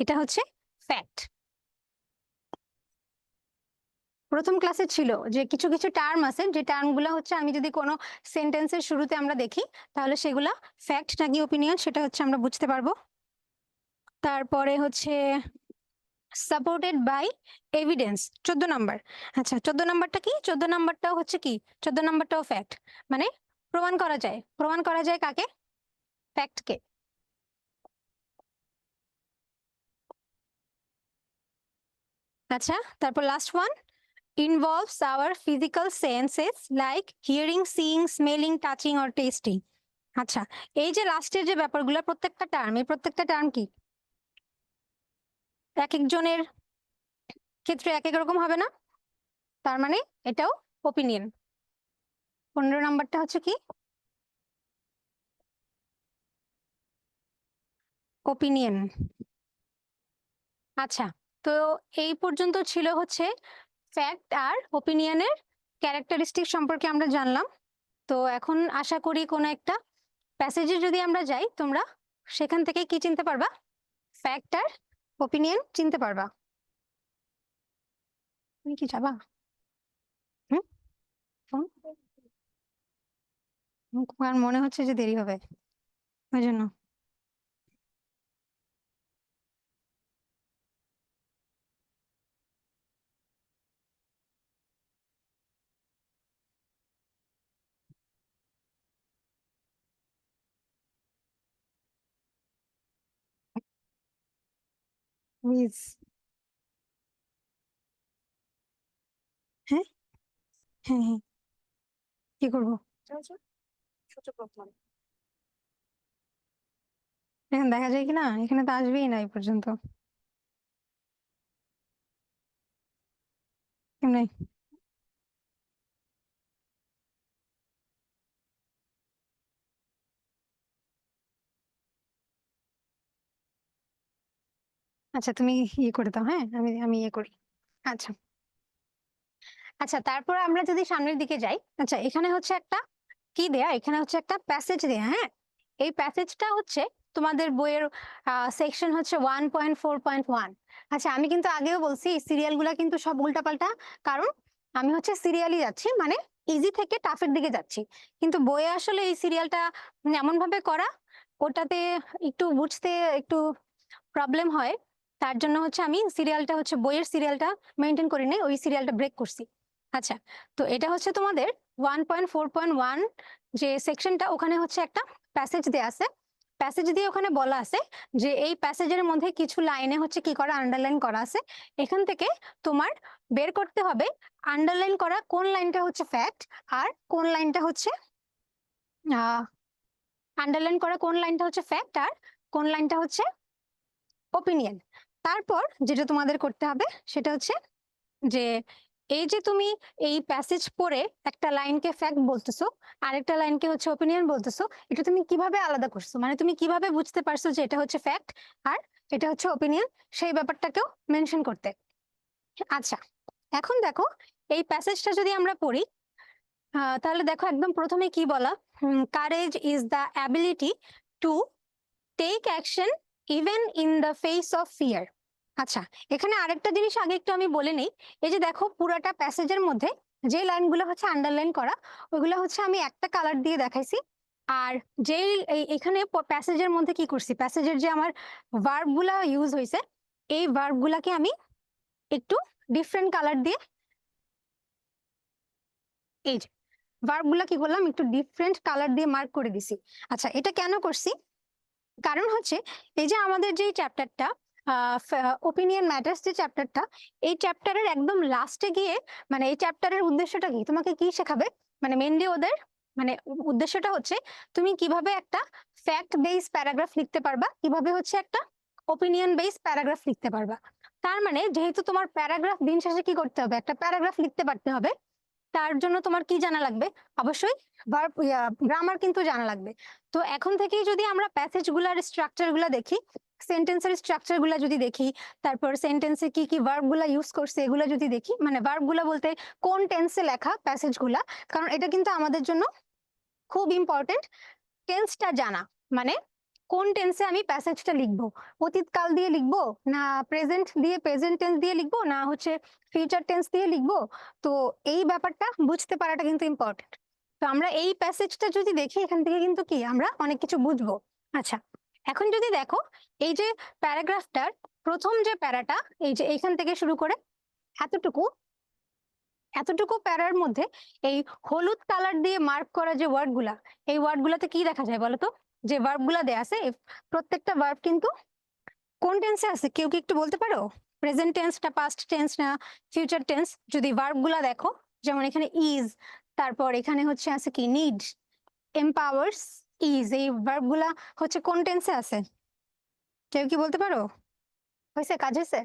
এটা হচ্ছে ফ্যাক্ট। প্রথম ক্লাসে ছিল যে কিছু কিছু টার্ম আছে, যে টার্মগুলো হচ্ছে আমি যদি কোনো সেন্টেন্সের শুরুতে আমরা দেখি, তাহলে সেগুলা ফ্যাক্ট নাকি ওপিনিয়ন সেটা হচ্ছে আমরা বুঝতে পারবো। তারপরে হচ্ছে সাপোর্টেড বাই এভিডেন্স, 14 নাম্বার। আচ্ছা, 14 নাম্বারটা কি, 14 নাম্বারটাও হচ্ছে কি, 14 নাম্বারটাও ফ্যাক্ট। মানে প্রমাণ করা যায়, প্রমাণ করা যায় কাকে, ফ্যাক্টকে। আচ্ছা, তারপর last one, involves our physical senses like hearing, seeing, smelling, touching or tasting. আচ্ছা, এই যে লাস্টের যে ব্যাপারগুলো প্রত্যেকটা টার্ম, এই প্রত্যেকটা টার্ম কি এক একজনের ক্ষেত্রে এক এক রকম হবে না? তার মানে এটাও ওপিনিয়ন। 15 নাম্বারটা হচ্ছে কি ওপিনিয়ন। আচ্ছা, তো এই পর্যন্ত ছিল হচ্ছে ফ্যাক্ট আর ওপিনিয়নের ক্যারেক্টারিস্টিক সম্পর্কে আমরা জানলাম। তো এখন আশা করি কোনো একটা প্যাসেজে যদি আমরা যাই তোমরা সেখান থেকে কি চিনতে পারবা, ফ্যাক্ট আর ওপিনিয়ন চিনতে পারবা। তুমি কি যাবা? হুম, কারণ মনে হচ্ছে যে দেরি হবে ওই জন্য। প্লিজ। হ্যাঁ হ্যাঁ হ্যাঁ, কি করবো এখন দেখা যায় কিনা, এখানে তো আসবেই না এই পর্যন্ত। কেমনে? আচ্ছা তুমি ইয়ে করে দাও, হ্যাঁ আমি আমি ইয়ে করি। আচ্ছা আচ্ছা, তারপর আমরা যদি সামনের দিকে যাই, আচ্ছা এখানে হচ্ছে একটা কি দেয়া, এখানে হচ্ছে একটা প্যাসেজ দেয়া। হ্যাঁ, এই প্যাসেজটা হচ্ছে তোমাদের বইয়ের সেকশন হচ্ছে 1.4.1। আচ্ছা আমি কিন্তু আগেও বলছি সিরিয়াল গুলা কিন্তু সব উল্টাপাল্টা, কারণ আমি হচ্ছে সিরিয়ালই যাচ্ছি, মানে ইজি থেকে টাফের দিকে যাচ্ছি, কিন্তু বইয়ে আসলে এই সিরিয়ালটা এমন ভাবে করা, ওটাতে একটু বুঝতে একটু প্রবলেম হয়। তার জন্য হচ্ছে আমি সিরিয়ালটা হচ্ছে বইয়ের সিরিয়ালটা মেনটেন করি নাই, ওই সিরিয়ালটা ব্রেক করছি। আচ্ছা, তো এটা হচ্ছে তোমাদের 1.4.1 যে সেকশনটা, ওখানে হচ্ছে একটা প্যাসেজ দেয়া আছে। প্যাসেজ দিয়ে ওখানে বলা আছে যে এই প্যাসেজের মধ্যে কিছু লাইনে হচ্ছে কি করা, আন্ডারলাইন করা আছে। এখান থেকে তোমার বের করতে হবে আন্ডারলাইন করা কোন লাইনটা হচ্ছে ফ্যাক্ট আর কোন লাইনটা হচ্ছে আন্ডারলাইন করা কোন লাইনটা হচ্ছে ফ্যাক্ট আর কোন লাইনটা হচ্ছে ওপিনিয়ন। তারপর যেটা তোমাদের করতে হবে সেটা হচ্ছে যে এই যে তুমি এই প্যাসেজ পড়ে একটা লাইনকে ফ্যাক্ট বলতেছো আর একটা লাইনকে হচ্ছে ওপিনিয়ন বলতেছো, এটা তুমি কিভাবে আলাদা করছো, মানে তুমি কিভাবে বুঝতে পারছো যে এটা হচ্ছে ফ্যাক্ট আর এটা হচ্ছে ওপিনিয়ন, সেই ব্যাপারটাকেও মেনশন করতে। আচ্ছা এখন দেখো এই প্যাসেজটা যদি আমরা পড়ি, তাহলে দেখো একদম প্রথমে কি বলা, courage is the ability to take action even in the face of fear. আচ্ছা এখানে আরেকটা জিনিস আগে একটু আমি বলে নিই, এই যে দেখো পুরাটা প্যাসেজের মধ্যে যে লাইনগুলো হচ্ছে আন্ডারলাইন করা, ওইগুলো হচ্ছে আমি একটা কালার দিয়ে দেখাইছি। আর যেই এখানে প্যাসেজের মধ্যে কি করছি, প্যাসেজের যে আমার ভার্ব গুলা ইউজ হয়েছে, এই ভার্ব গুলাকে আমি একটু ডিফারেন্ট কালার দিয়ে, এই যে ভার্ব গুলা কি করলাম একটু ডিফারেন্ট কালার দিয়ে মার্ক করে দিছি। আচ্ছা এটা কেন করছি, কারণ হচ্ছে এই যে আমাদের যে চ্যাপ্টারটা ওপিনিয়ন ম্যাটার্স যে চ্যাপ্টারটা, এই চ্যাপ্টারের একদম লাস্টে গিয়ে, মানে এই চ্যাপ্টারের উদ্দেশ্যটা কি, তোমাকে কি শেখাবে, মানে মেনলি ওদের মানে উদ্দেশ্যটা হচ্ছে তুমি কিভাবে একটা ফ্যাক্ট বেস প্যারাগ্রাফ লিখতে পারবা, কিভাবে হচ্ছে একটা ওপিনিয়ন বেস প্যারাগ্রাফ লিখতে পারবা। তার মানে যেহেতু তোমার প্যারাগ্রাফ দিন শেষে কি করতে হবে, একটা প্যারাগ্রাফ লিখতে পারতে হবে, তার জন্য তোমার কি জানা লাগবে, অবশ্যই ভার্ব গ্রামার কিন্তু জানা লাগবে। তো এখন থেকেই যদি আমরা প্যাসেজ গুলার স্ট্রাকচার গুলা দেখি, সেন্টেন্সের স্ট্রাকচার গুলা যদি দেখি, তারপর সেন্টেন্সে কি কি ভার্ব গুলা ইউজ করছে এগুলা যদি দেখি, মানে ভার্ব গুলা বলতে কোন টেন্সে লেখা প্যাসেজ গুলা, কারণ এটা কিন্তু আমাদের জন্য খুব ইম্পর্টেন্ট টেন্সটা জানা, মানে কোন টেন্সে আমি প্যাসেজটা লিখবো, অতীতকাল দিয়ে লিখবো না প্রেজেন্ট দিয়ে, প্রেজেন্ট টেন্স দিয়ে লিখবো না হচ্ছে ফিউচার টেন্স দিয়ে লিখবো। তো এই ব্যাপারটা বুঝতে পারাটা কিন্তু ইম্পর্টেন্ট। তো আমরা এই প্যাসেজটা যদি দেখি এখান থেকে কিন্তু কি আমরা অনেক কিছু বুঝবো। আচ্ছা এখন যদি দেখো এই যে প্যারাগ্রাফটার প্রথম যে প্যারাটা, এই যে এইখান থেকে শুরু করে এতটুকু, এতটুকু প্যারার মধ্যে এই হলুদ কালার দিয়ে মার্ক করা যে ওয়ার্ড গুলা, এই ওয়ার্ড গুলাতে কি দেখা যায় বলতো, যে ভার্ব গুলা দেয়া আছে প্রত্যেকটা ভার্ব কিন্তু কোন টেন্সে আছে, কেউ কি একটু বলতে পারো? প্রেজেন্ট টেন্সটা পাস্ট টেন্স না ফিউচার টেন্স, যদি ভার্ব গুলা দেখো, যেমন এখানে ইজ, তারপর এখানে হচ্ছে আছে কি নিড, এম্পাওয়ার্স, ইজ, এই ভার্ব গুলা হচ্ছে কোন টেন্সে আছে? কেউ কি বলতে পারো? হয়েছে, কাজ হয়েছে?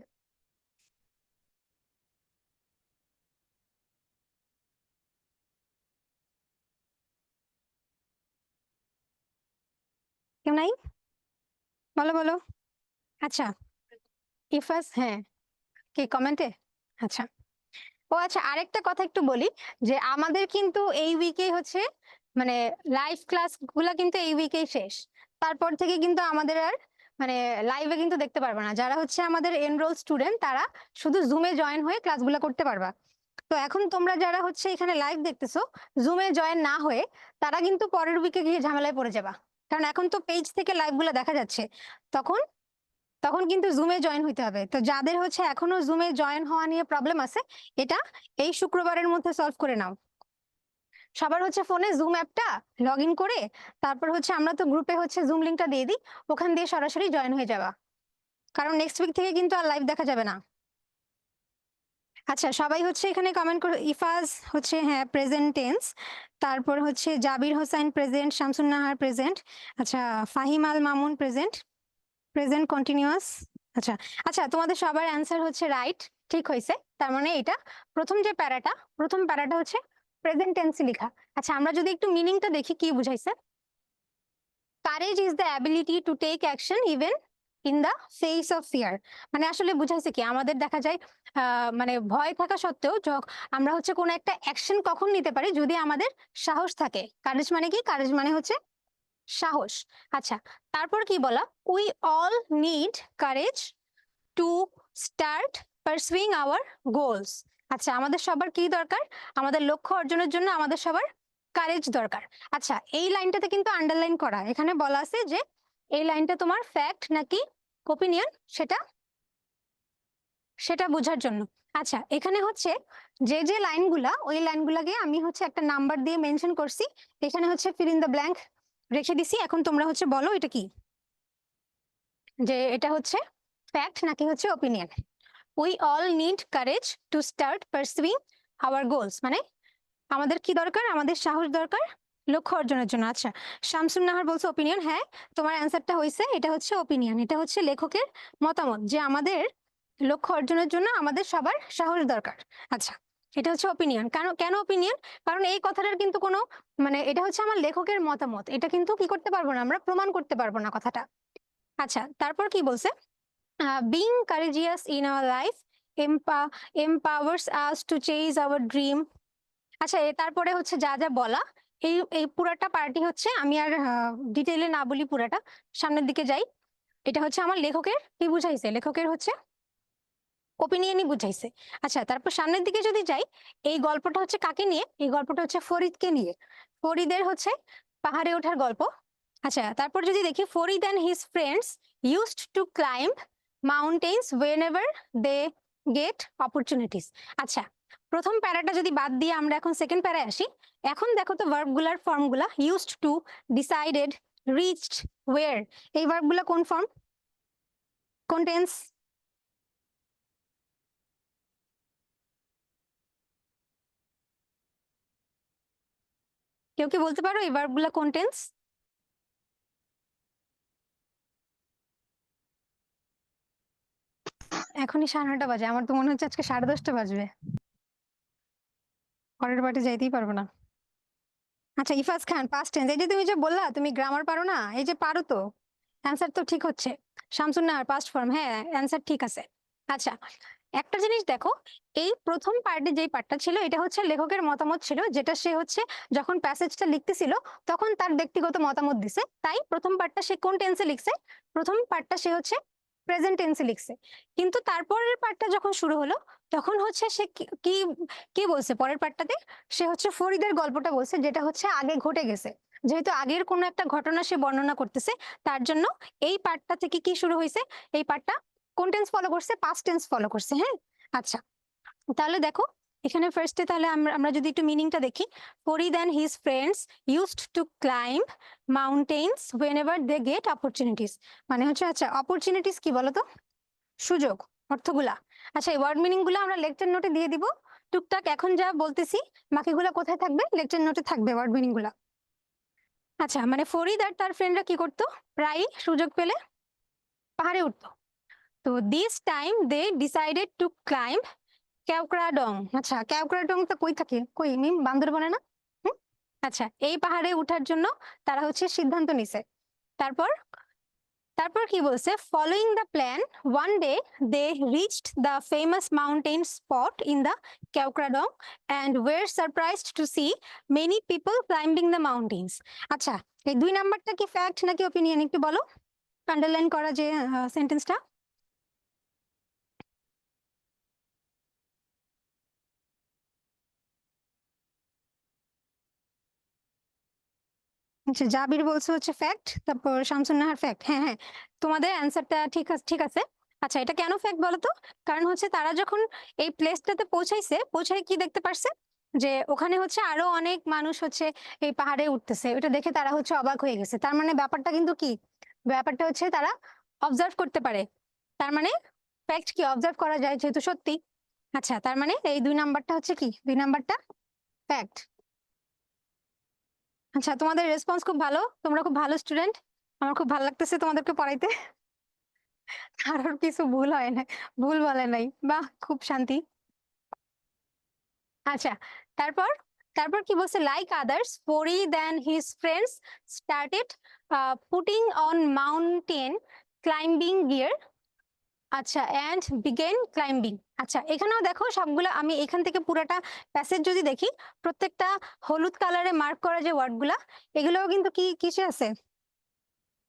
কেউ নাই? বলো বলো। আচ্ছা, ইফাস, হ্যাঁ, কি কমেন্টে? আচ্ছা, ও আচ্ছা, আরেকটা কথা একটু বলি, যে আমাদের কিন্তু এই উইকে হচ্ছে মানে লাইভ ক্লাস গুলা কিন্তু এই উইকেই শেষ। তারপর থেকে কিন্তু আমাদের আর মানে লাইভে কিন্তু দেখতে পারবে না। যারা হচ্ছে আমাদের এনরোল স্টুডেন্ট তারা শুধু জুমে জয়েন হয়ে ক্লাসগুলো করতে পারবা। তো এখন তোমরা যারা হচ্ছে এখানে লাইভ দেখতেছো, জুমে জয়েন না হয়ে, তারা কিন্তু পরের উইকে গিয়ে ঝামেলায় পড়ে যাবা। কারণ এখন তো পেজ থেকে লাইভ গুলা দেখা যাচ্ছে, তখন তখন কিন্তু জুমে জয়েন হইতে হবে। তো যাদের হচ্ছে এখনো জুমে জয়েন হওয়া নিয়ে প্রবলেম আছে, এটা এই শুক্রবারের মধ্যে সলভ করে নাও। সবার হচ্ছে ফোনে জুম অ্যাপটা লগ ইন করে, তারপর হচ্ছে আমরা তো গ্রুপে হচ্ছে জুম লিঙ্কটা দিয়ে দিই, ওখান দিয়ে সরাসরি জয়েন হয়ে যাবা। কারণ নেক্সট উইক থেকে কিন্তু আর লাইভ দেখা যাবে না। আচ্ছা, সবাই হচ্ছে এখানে কমেন্ট করে। ইফাজ হচ্ছে হ্যাঁ প্রেজেন্ট টেন্স, তারপর হচ্ছে জাবির হোসেন প্রেজেন্ট, শামসুন নাহার প্রেজেন্ট, আচ্ছা Fahim Al Mamun present, present continuous. আচ্ছা আচ্ছা, তোমাদের সবার অ্যান্সার হচ্ছে রাইট, ঠিক হয়েছে। তার মানে এটা প্রথম প্যারাটা হচ্ছে প্রেজেন্ট টেন্সে লেখা। আচ্ছা, আমরা যদি একটু মিনিংটা দেখি কি বুঝাইছে। Courage is the ability to take action even in the face of fear. মানে আসলে বুঝাইছে কি, আমাদের দেখা যায় মানে ভয় থাকা সত্ত্বেও আমরা হচ্ছে কোনো একটা অ্যাকশন কখন নিতে পারি, যদি আমাদের সাহস থাকে। কারেজ মানে কি? কারেজ মানে হচ্ছে সাহস। আচ্ছা, তারপর কি বলা, we all need courage to start pursuing our goals. আচ্ছা, আমাদের সবার কি দরকার? আমাদের লক্ষ্য অর্জনের জন্য আমাদের সবার কারেজ দরকার। আচ্ছা, এই লাইনটাতে কিন্তু আন্ডারলাইন করা, এখানে বলা আছে যে এই লাইনটা তোমার ফ্যাক্ট নাকি ওপিনিয়ন, সেটা সেটা বোঝার জন্য। আচ্ছা, এখানে হচ্ছে যে যে লাইনগুলা, ওই লাইনগুলাকে আমি হচ্ছে একটা নাম্বার দিয়ে মেনশন করছি, এখানে হচ্ছে ফিল ইন দ্য ব্ল্যাঙ্ক রেখে দিছি। এখন তোমরা হচ্ছে বলো এটা কি, যে এটা হচ্ছে ফ্যাক্ট নাকি হচ্ছে opinion. We all need courage to start pursuing our goals, মানে আমাদের কি দরকার? আমাদের সাহস দরকার লক্ষ্য অর্জনের জন্য। আচ্ছা, শামসুন নাহার বলছে ওপিনিয়ন। হ্যাঁ, তোমার অ্যান্সারটা হয়েছে, এটা হচ্ছে ওপিনিয়ন, এটা হচ্ছে লেখকের মতামত যে আমাদের লক্ষ্য অর্জনের জন্য আমাদের সবার সাহস দরকার। আচ্ছা, এটা হচ্ছে ওপিনিয়ন। কেন কেন ওপিনিয়ন? কারণ এই কথাটার কিন্তু কোনো মানে এটা হচ্ছে আমার লেখকের মতামত, এটা কিন্তু কি করতে পারবো না, আমরা প্রমাণ করতে পারবো না কথাটা। আচ্ছা, তারপর কি বলছে, being courageous in our life empowers us to chase our dream. আচ্ছা, তারপরে হচ্ছে যা যা বলা, এই এই পুরাটা পার্টি হচ্ছে আমি আর ডিটেইলে না বলি, পুরাটা সামনের দিকে যাই। এটা হচ্ছে আমার লেখকের কি বুঝাইছে, লেখকের হচ্ছে ওপিনিয়নই বুঝাইছে। আচ্ছা, তারপর সামনের দিকে যদি যাই, এই গল্পটা হচ্ছে কাকে নিয়ে? এই গল্পটা হচ্ছে ফরিদকে নিয়ে, ফরিদের হচ্ছে পাহাড়ে ওঠার গল্প। আচ্ছা, তারপর যদি দেখি, Farid and his friends used to climb mountains whenever they get opportunities. আচ্ছা, প্রথম প্যারাটা যদি বাদ দিয়ে আমরা এখন সেকেন্ড প্যারায় আসি, এখন দেখো তো ভার্বগুলার ফর্মগুলা, ইউজড টু, ডিসাইডেড, রিচড, ওয়ের, এই ভার্বগুলা কোন ফর্ম, কোন টেন্স? কেউ কি বলতে পারো এই ভার্বগুলা কোন টেন্স? এখনই 9:30 বাজে, আমার তো মনে হচ্ছে আজকে 10:30 বাজবে, পরের পার্টি যাইতেই পারবো না। আচ্ছা, ইফাজ খান পাস্ট টেন্স, এই যে তুমি যে বললা তুমি গ্রামার পারো না, এই যে পারো তো, অ্যান্সার তো ঠিক হচ্ছে। শামসুন নাহার পাস্ট ফর্ম, হ্যাঁ অ্যান্সার ঠিক আছে। আচ্ছা, একটা জিনিস দেখো, এই প্রথম পার্টে যেই পার্টটা ছিল, এটা হচ্ছে লেখকের মতামত ছিল, যেটা সে হচ্ছে যখন প্যাসেজটা লিখতেছিল তখন তার ব্যক্তিগত মতামত দিছে। তাই প্রথম পার্টটা সে কোন টেন্সে লিখছে? প্রথম পার্টটা সে হচ্ছে প্রেজেন্ট টেন্সে লিখছে। কিন্তু তারপরের পার্টটা যখন শুরু হলো, তখন হচ্ছে সে কি কি বলছে পরের পার্টটাতে? সে হচ্ছে ফরিদের গল্পটা বলছে, যেটা হচ্ছে আগে ঘটে গেছে। যেহেতু আগের কোনো একটা ঘটনা সে বর্ণনা করতেছে, তার জন্য এই পার্টটা থেকে কি শুরু হয়েছে? এই পার্টটা কোন টেন্স ফলো করছে? পাস্ট টেন্স ফলো করছে। হ্যাঁ, আচ্ছা, তাহলে দেখো এখানে ফার্স্টে, তাহলে আমরা যদি একটু মিনিংটা দেখি, Farid and his friends used to climb mountains whenever they get opportunities, মানে হচ্ছে আচ্ছা অপরচুনিটিস কি বলতো? সুযোগ। অর্থগুলা। আচ্ছা, এই ওয়ার্ড মিনিং গুলো আমরা লেকচার নোটে দিয়ে দিব। টুকটাক এখন যা বলতেছি বাকিগুলো কোথায় থাকবে? লেকচার নোটে থাকবে ওয়ার্ড মিনিং গুলা। আচ্ছা, মানে ফরিদ আর তার ফ্রেন্ডরা কি করতো? প্রায়ই সুযোগ পেলে পাহাড়ে উঠতো। তো this time they decided to climb Keokradong. আচ্ছা, কেওক্রাডং তো কই থাকে? কই মিম, বান্দরবনে না? হুম? আচ্ছা, এই পাহাড়ে ওঠার জন্য তারা হচ্ছে সিদ্ধান্ত নিছে। তারপর তারপর কি বলছে? Following the plan one day they reached the famous mountain spot in the Keokradong and were surprised to see many people climbing the mountains. আচ্ছা, এই 2 নাম্বারটা কি ফ্যাক্ট নাকি ওপিনিয়ন একটু বলো, আন্ডারলাইন করা যে সেন্টেন্সটা। আচ্ছা, জাবির বলছে হচ্ছে ফ্যাক্ট, তারপর শামসুন নাহার ফ্যাক্ট। হ্যাঁ হ্যাঁ, তোমাদের অ্যান্সারটা ঠিক আছে, ঠিক আছে। আচ্ছা, এটা কেন ফ্যাক্ট বলো তো? কারণ হচ্ছে তারা যখন এই প্লেসটাতে পৌঁছাইছে, পৌঁছায় কি দেখতে পারছে? যে ওখানে হচ্ছে আরো অনেক মানুষ হচ্ছে এই পাহাড়ে উঠতেছে, এটা দেখে তারা হচ্ছে অবাক হয়ে গেছে। তার মানে ব্যাপারটা কিন্তু কি, ব্যাপারটা হচ্ছে তারা অবজার্ভ করতে পারে। তার মানে ফ্যাক্ট কি, অবজার্ভ করা যায় যেহেতু সত্যি। আচ্ছা, তার মানে এই 2 নাম্বারটা হচ্ছে কি, 2 নাম্বারটা ফ্যাক্ট। আচ্ছা, তোমাদের রেসপন্স খুব ভালো, তোমরা খুব ভালো স্টুডেন্ট, আমার খুব ভালো লাগতেছে তোমাদেরকে পড়াইতে। কারোর কিছু ভুল হয় না, ভুল বলে নাই, বাহ খুব শান্তি। আচ্ছা, তারপর তারপর কি বলছে? Like others Farid then his friends started putting on mountain climbing gear. আচ্ছা, অ্যান্ড বিগেন ক্লাইম্বিং। আচ্ছা, এখানেও দেখো সবগুলো, আমি এখান থেকে পুরোটা প্যাসেজ যদি দেখি, প্রত্যেকটা হলুদ কালারে মার্ক করা যে ওয়ার্ডগুলা, এগুলোও কিন্তু কি কিসে আছে?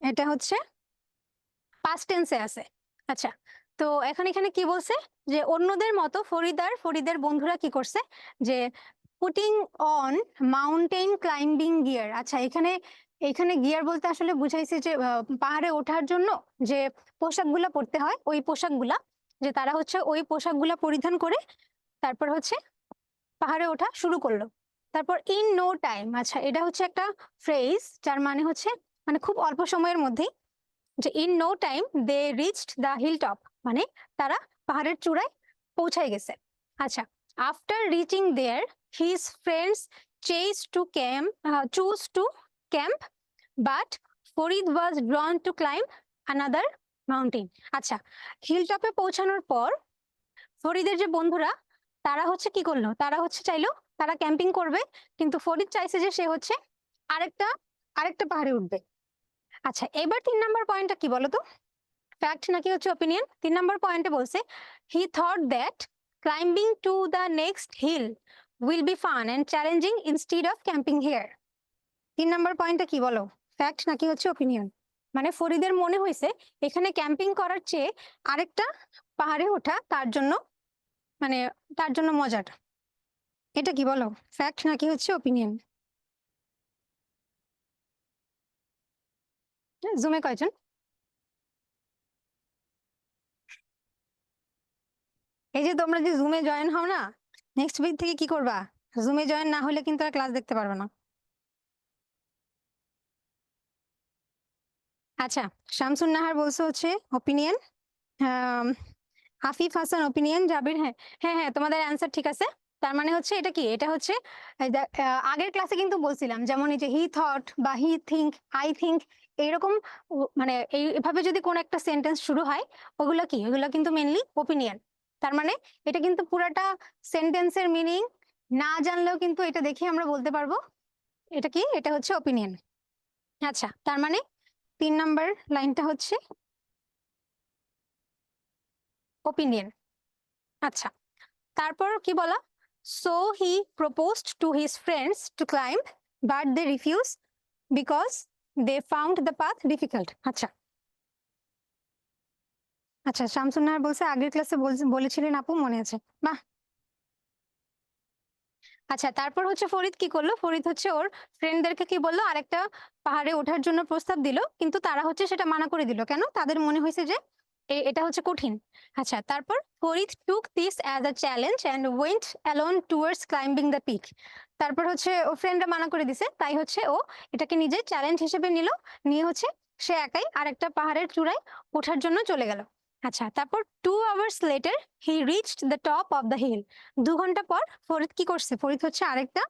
এটা হচ্ছে পাস্ট টেন্সে আছে। আচ্ছা, তো এখানে কি বলছে? যে অন্যদের মতো ফরিদের বন্ধুরা কি করছে? যে putting on mountain climbing gear. আচ্ছা, এখানে এখানে গিয়ার বলতে আসলে বুঝাইছে যে পাহাড়ে ওঠার জন্য যে পোশাকগুলা পরতে হয়, ওই পোশাকগুলা, যে তারা হচ্ছে ওই পোশাকগুলা পরিধান করে তারপর হচ্ছে পাহাড়ে ওঠা শুরু করলো। তারপর ইন নো টাইম। আচ্ছা, এটা হচ্ছে একটা ফ্রেজ যার মানে হচ্ছে মানে খুব অল্প সময়ের মধ্যেই, যে in no time they reached the hill top, মানে তারা পাহাড়ের চূড়ায় পৌঁছায় গেছে। আচ্ছা, after reaching their his friends choose to camp but Farid was drawn to climb another mountain. আচ্ছা, হিল টপে পৌঁছানোর পর ফরিদের যে বন্ধুরা তারা হচ্ছে কি করলো? তারা হচ্ছে চাইলো তারা ক্যাম্পিং করবে, কিন্তু ফরিদ চাইছে যে সে হচ্ছে আরেকটা আরেকটা পাহাড়ে উঠবে। আচ্ছা, এবার 3 নাম্বার পয়েন্টটা কি বলতো? ফ্যাক্ট নাকি হচ্ছে ওপিনিয়ন? 3 নাম্বার পয়েন্টে বলছে he thought that climbing to the next hill will be fun and challenging instead of camping here. 3 number পয়েন্টটা কি বলো? ফ্যাক্ট নাকি হচ্ছে ওপিনিয়ন? মানে ফরিদের মনে হয়েছে এখানে ক্যাম্পিং করার চেয়ে আরেকটা পাহাড়ে ওঠা তার জন্য, মানে তার জন্য মজার। এটা কি বলো? ফ্যাক্ট নাকি হচ্ছে ওপিনিয়ন? জুমে কয়জন? এই যে তোমরা যে জুমে জয়েন হও না, নেক্সট উইক থেকে কি করবা? জুমে জয়েন না হলে কিন্তু আর ক্লাস দেখতে পারবে না। আচ্ছা, শামসুন নাহার বলছে হচ্ছে ওপিনিয়ন, আফিফ হাসান ওপিনিয়ন, জাবির হ্যাঁ হ্যাঁ হ্যাঁ, তোমাদের অ্যান্সার ঠিক আছে। তার মানে হচ্ছে এটা কি, এটা হচ্ছে আগের ক্লাসে কিন্তু বলছিলাম, যেমন এই যে হি থট বা হি থিঙ্ক, আই থিঙ্ক, এইরকম মানে এইভাবে যদি কোন একটা সেন্টেন্স শুরু হয়, ওগুলো কি, ওগুলো কিন্তু মেনলি ওপিনিয়ন। তার মানে এটা কিন্তু পুরাটা সেন্টেন্সের মিনিং না জানলেও কিন্তু এটা দেখে আমরা বলতে পারবো এটা কি, এটা হচ্ছে ওপিনিয়ন। আচ্ছা, তার মানে 3 নাম্বার লাইনটা হচ্ছে ওপিনিয়ন। আচ্ছা, তারপর কি বলা? So he proposed to his friends to climb but they refuse because they found the path difficult. আচ্ছা আচ্ছা, শামসুন নাহার বলছে আগের ক্লাসে বলেছিলেন আপু, মনে আছে, বাহ। আচ্ছা, তারপর হচ্ছে ফরিদ কি করলো? ফরিদ হচ্ছে ওর ফ্রেন্ডদেরকে কি বললো? আরেকটা পাহাড়ে ওঠার জন্য প্রস্তাব দিল, কিন্তু তারা হচ্ছে সেটা মানা করে দিল। কেন? তাদের মনে হয়েছে যে এটা হচ্ছে কঠিন। আচ্ছা, তারপর Farid took this as a challenge and went alone towards climbing the peak. তারপর হচ্ছে ও ফ্রেন্ডরা মানা করে দিছে, তাই হচ্ছে ও এটাকে নিজে চ্যালেঞ্জ হিসেবে নিল, নিয়ে হচ্ছে সে একাই আরেকটা পাহাড়ের চূড়ায় ওঠার জন্য চলে গেল। আচ্ছা, তারপর 2 hours later he reached the top of the hill. 2 ঘন্টা পর ফরিদ কি করছে? ফরিদ হচ্ছে আরেকটা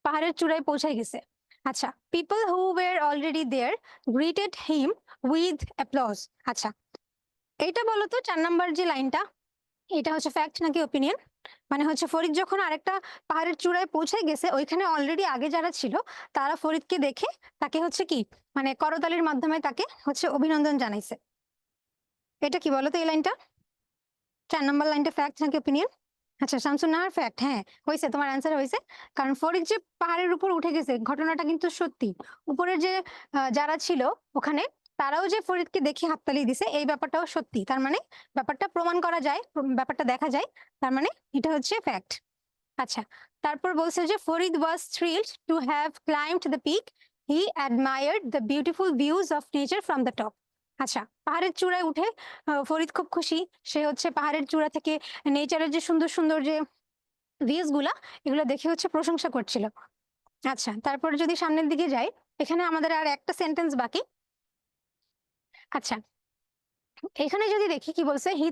পাহাড়ের চূড়ায় পৌঁছে গেছে। আচ্ছা, people who were already there greeted him with applause. আচ্ছা, এইটা বলো তো 4 নাম্বার যে লাইনটা, এটা হচ্ছে ফ্যাক্ট নাকি ওপিনিয়ন? মানে হচ্ছে ফরিদ যখন আরেকটা পাহাড়ের চূড়ায় পৌঁছে গেছে, ওইখানে অলরেডি আগে যারা ছিল তারা ফরিদকে দেখে তাকে হচ্ছে কি মানে করতালির মাধ্যমে তাকে হচ্ছে অভিনন্দন জানাইছে। এটা কি বলো তো এই লাইনটা? 4 নাম্বার লাইনটা ফ্যাক্ট নাকি ওপিনিয়ন? আচ্ছা, শামসুন নাহার ফ্যাক্ট। হ্যাঁ, হয়েছে, তোমার অ্যান্সার হয়েছে। কারণ ফরিদ যে পাহাড়ের উপর উঠে গেছে ঘটনাটা কিন্তু সত্যি। উপরের যে যারা ছিল ওখানে তারাও যে ফরিদকে দেখে হাততালি দিছে এই ব্যাপারটাও সত্যি। তার মানে ব্যাপারটা প্রমাণ করা যায়, ব্যাপারটা দেখা যায়, তার মানে এটা হচ্ছে ফ্যাক্ট। আচ্ছা, তারপর বলছে যে Farid was thrilled to have climbed the peak, he admired the beautiful views of nature from the top. আচ্ছা, পাহাড়ের চূড়ায় উঠে ফরিদ খুব খুশি। সে হচ্ছে পাহাড়ের চূড়া থেকে নেচারের যে সুন্দর সুন্দর যে ভিউজ গুলা এগুলো দেখে হচ্ছে প্রশংসা করছিল। আচ্ছা, তারপর যদি সামনের দিকে যাই, এখানে আমাদের আর একটা সেন্টেন্স বাকি। আচ্ছা, এখানে যদি দেখি কি বলছে, he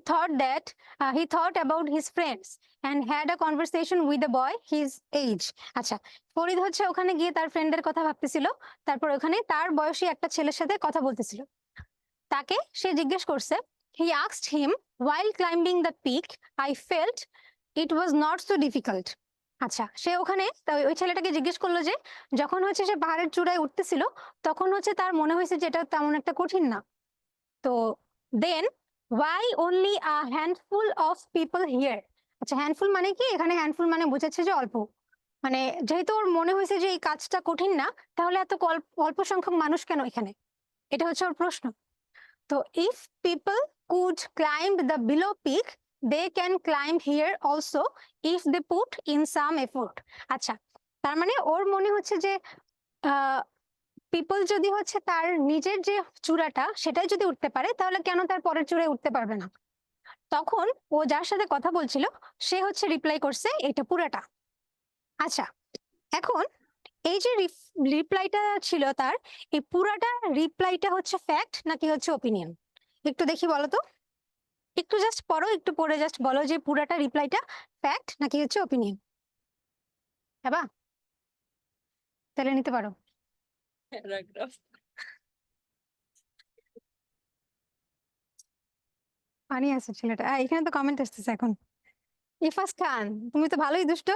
thought about his friends and had a conversation with a boy his age. আচ্ছা, ফরিদ হচ্ছে ওখানে গিয়ে তার ফ্রেন্ডের কথা ভাবতেছিল, তারপর ওখানে তার বয়সী একটা ছেলের সাথে কথা বলতেছিল। তাকে সে জিজ্ঞেস করছে, he asked him, while climbing the peak I felt it was not so difficult. আচ্ছা, সে ওখানে ওই ছেলেটাকে জিজ্ঞেস করলো যে যখন হচ্ছে সে পাহাড়ের চূড়ায় উঠতেছিল তখন হচ্ছে তার মনে হয়েছে যে এটা তেমন একটা কঠিন না। তো দেন why only a handful of people here? আচ্ছা, হ্যান্ডফুল মানে কি? এখানে হ্যান্ডফুল মানে বোঝাচ্ছে যে অল্প। মানে যেহেতু ওর মনে হয়েছে যে এই কাজটা কঠিন না, তাহলে এত অল্প সংখ্যক মানুষ কেন এখানে? এটা হচ্ছে ওর প্রশ্ন। তো if people could climb the below peak, they can climb here also if they put in some effort. আচ্ছা, তার মানে ওর মনে হচ্ছে যে পিপল যদি হচ্ছে তার নিজের যে চূড়াটা সেটাই যদি উঠতে পারে তাহলে কেন তার পরের চূড়ায় উঠতে পারবে না? তখন ও যার সাথে কথা বলছিল সে হচ্ছে রিপ্লাই করছে এটা পুরাটা। আচ্ছা, এখন এই যে রিপ্লাইটা ছিল তার, এই পুরাটা রিপ্লাইটা হচ্ছে ফ্যাক্ট নাকি হচ্ছে ওপিনিয়ন? একটু দেখি বলো তো, একটু জাস্ট পড়ো, একটু পড়ে জাস্ট বলো যে পুরাটা রিপ্লাইটা ফ্যাক্ট নাকি হচ্ছে ওপিনিয়ন। হ্যাঁ, তাহলে নিতে পারো। পানি আছে ছেলেটা। এখানে তো কমেন্ট আসতেছে এখন। ইফাস খান, তুমি তো ভালোই দুষ্ট,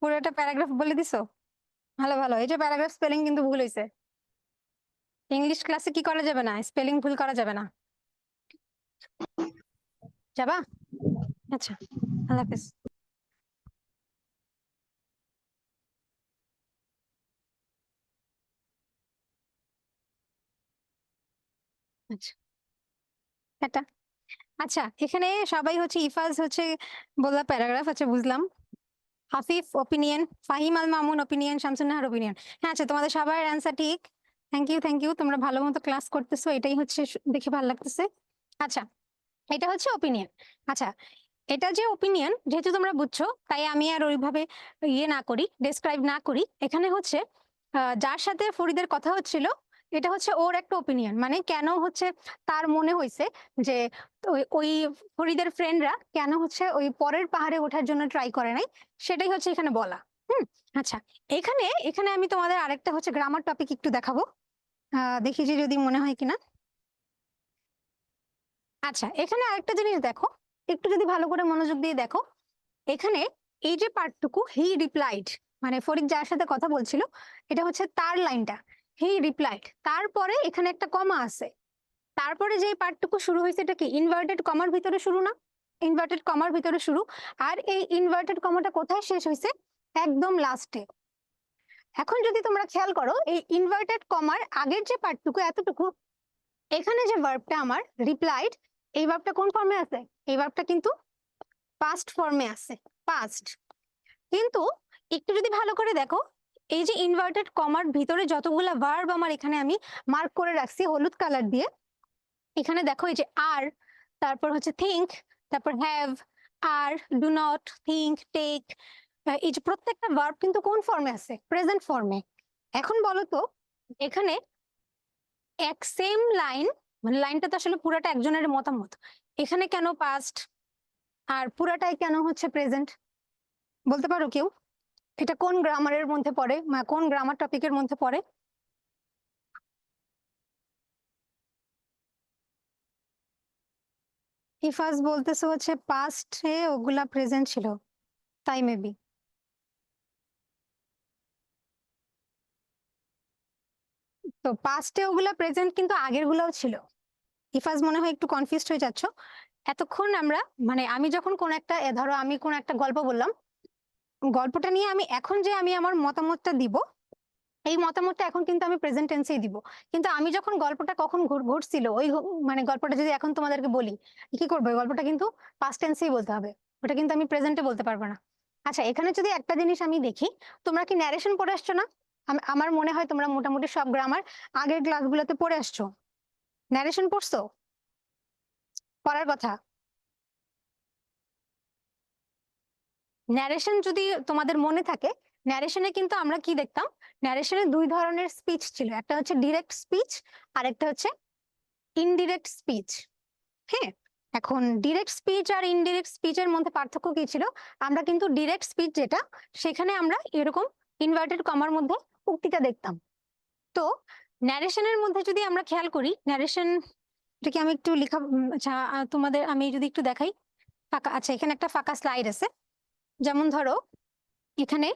পুরোটা প্যারাগ্রাফ বলে দিছো। ভালো ভালো, এই যে প্যারাগ্রাফ স্পেলিং কিন্তু ভুল হয়েছে। ইংলিশ ক্লাসে কি করা যাবে না? স্পেলিং ভুল করা যাবে না। যাবা? আচ্ছা, আল্লাহ হাফেজ। আচ্ছা, এটা আচ্ছা, এখানে সবাই হচ্ছে ইফাজ হচ্ছে বললা প্যারাগ্রাফ। আচ্ছা, বুঝলাম। হাফিফ opinion, Fahim Al Mamun opinion, Shamsun Nahar opinion. হ্যাঁ, আচ্ছা, তোমাদের সবার অ্যান্সার ঠিক। থ্যাংক ইউ, থ্যাংক ইউ, তোমরা ভালো মতো ক্লাস করতেছো, এটাই হচ্ছে দেখে ভালো লাগতেছে। আচ্ছা, এটা হচ্ছে ওপিনিয়ন। আচ্ছা, এটা যে ওপিনিয়ন যেহেতু তোমরা বুঝছো তাই আমি আর ওইভাবে ইয়ে না করি, ডেসক্রাইব না করি। এখানে হচ্ছে যার সাথে ফরিদের কথা হচ্ছিল এটা হচ্ছে ওর একটা ওপিনিয়ন, মানে কেন হচ্ছে তার মনে হয়েছে যে ওই ফরিদের ফ্রেন্ডরা কেন হচ্ছে ওই পরের পাহাড়ে ওঠার জন্য ট্রাই করে নাই, সেটাই হচ্ছে এখানে বলা। আচ্ছা, এখানে এখানে আমি তোমাদের আরেকটা হচ্ছে গ্রামার টপিক একটু দেখাবো, দেখি যে যদি মনে হয় কিনা। আচ্ছা, এখানে আরেকটা জিনিস দেখো, একটু যদি ভালো করে মনোযোগ দিয়ে দেখো। এখানে এই যে পার্টটুকু হি রিপ্লাইড, মানে ফরিদ যার সাথে কথা বলছিল এটা হচ্ছে তার লাইনটা, হি রিপ্লাইড, তারপরে এখানে একটা কমা আছে। তারপরে যে পার্টটুকু শুরু হয়েছে এটা কি ইনভার্টেড কমার ভিতরে শুরু না? ইনভার্টেড কমার ভিতরে শুরু। আর এই ইনভার্টেড কমাটা কোথায় শেষ হয়েছে? একদম লাস্টে। এখন যদি তোমরা খেয়াল করো এই ইনভার্টেড কমার আগের যে পার্টটুকু এতটুকু, এখানে যে ভার্বটা আমার রিপ্লাইড, এই ভার্বটা কোন ফর্মে আছে? এই ভার্বটা কিন্তু পাস্ট ফর্মে আছে, পাস্ট। কিন্তু একটু যদি ভালো করে দেখো, এই যে ইনভার্টেড কমার ভিতরে যতগুলা ভার্ব আমার এখানে আমি মার্ক করে রাখছি হলুদ কালার দিয়ে, এখানে দেখো এই যে আর, তারপর হচ্ছে থিঙ্ক, তারপর have, are, do not, think, take, এই যে প্রত্যেকটা ভার্ব কিন্তু কোন ফর্মে আছে? প্রেজেন্ট ফর্মে। এখন বলো তো এখানে এক সেম লাইন মানে লাইনটা তো আসলে পুরাটা একজনের মতামত, এখানে কেন পাস্ট আর পুরাটাই কেন হচ্ছে প্রেজেন্ট, বলতে পারো কেউ? এটা কোন গ্রামারের মধ্যে পড়ে, কোন গ্রামার টপিকের মধ্যে পড়ে? ইফাস বলতেছে হচ্ছে পাস্টে ওগুলা প্রেজেন্ট ছিল, তাই মেবি। তো পাস্টে ওগুলা প্রেজেন্ট কিন্তু আগের গুলাও ছিল। ইফাজ মনে হয় একটু কনফিউজড হয়ে যাচ্ছ। এতক্ষণ আমরা মানে আমি যখন কোন একটা ধরো আমি কোন একটা গল্প বললাম, গল্পটা নিয়ে আমি এখন যে আমি আমার মতামতটা দিব, এই মতামতটা এখন কিন্তু আমি প্রেজেন্ট টেন্সেই দিব। কিন্তু আমি যখন গল্পটা কখন ঘটছিল ওই মানে গল্পটা যদি এখন তোমাদেরকে বলি, কি করবো? গল্পটা কিন্তু পাস্ট টেন্সেই বলতে হবে, ওটা কিন্তু আমি প্রেজেন্টে বলতে পারবো না। আচ্ছা, এখানে যদি একটা জিনিস আমি দেখি, তোমরা কি ন্যারেশন পড়ে আসছো না? আমার মনে হয় তোমরা মোটামুটি সব গ্রামার আগের ক্লাসগুলোতে পড়ে আসছো। ন্যারেশন পড়ছো? পড়ার কথা। ন্যারেশন যদি তোমাদের মনে থাকে, ন্যারেশনে কিন্তু আমরা কি দেখতাম, ন্যারেশনে দুই ধরনের স্পিচ ছিল, একটা হচ্ছে ডিরেক্ট স্পিচ আর একটা হচ্ছে ইনডিরেক্ট স্পিচ। হ্যাঁ, এখন ডিরেক্ট স্পিচ আর ইনডিরেক্ট স্পিচের মধ্যে পার্থক্য কি ছিল? আমরা কিন্তু ডিরেক্ট স্পিচ যেটা, সেখানে আমরা এরকম ইনভার্টেড কমার মধ্যে উক্তিটা দেখতাম। তো ন্যারেশনের মধ্যে যদি আমরা খেয়াল করি, ন্যারেশন এটাকে আমি একটু লিখা আচ্ছা তোমাদের আমি যদি একটু দেখাই ফাঁকা, আচ্ছা এখানে একটা ফাঁকা স্লাইড আছে। যেমন ধরো এখানে,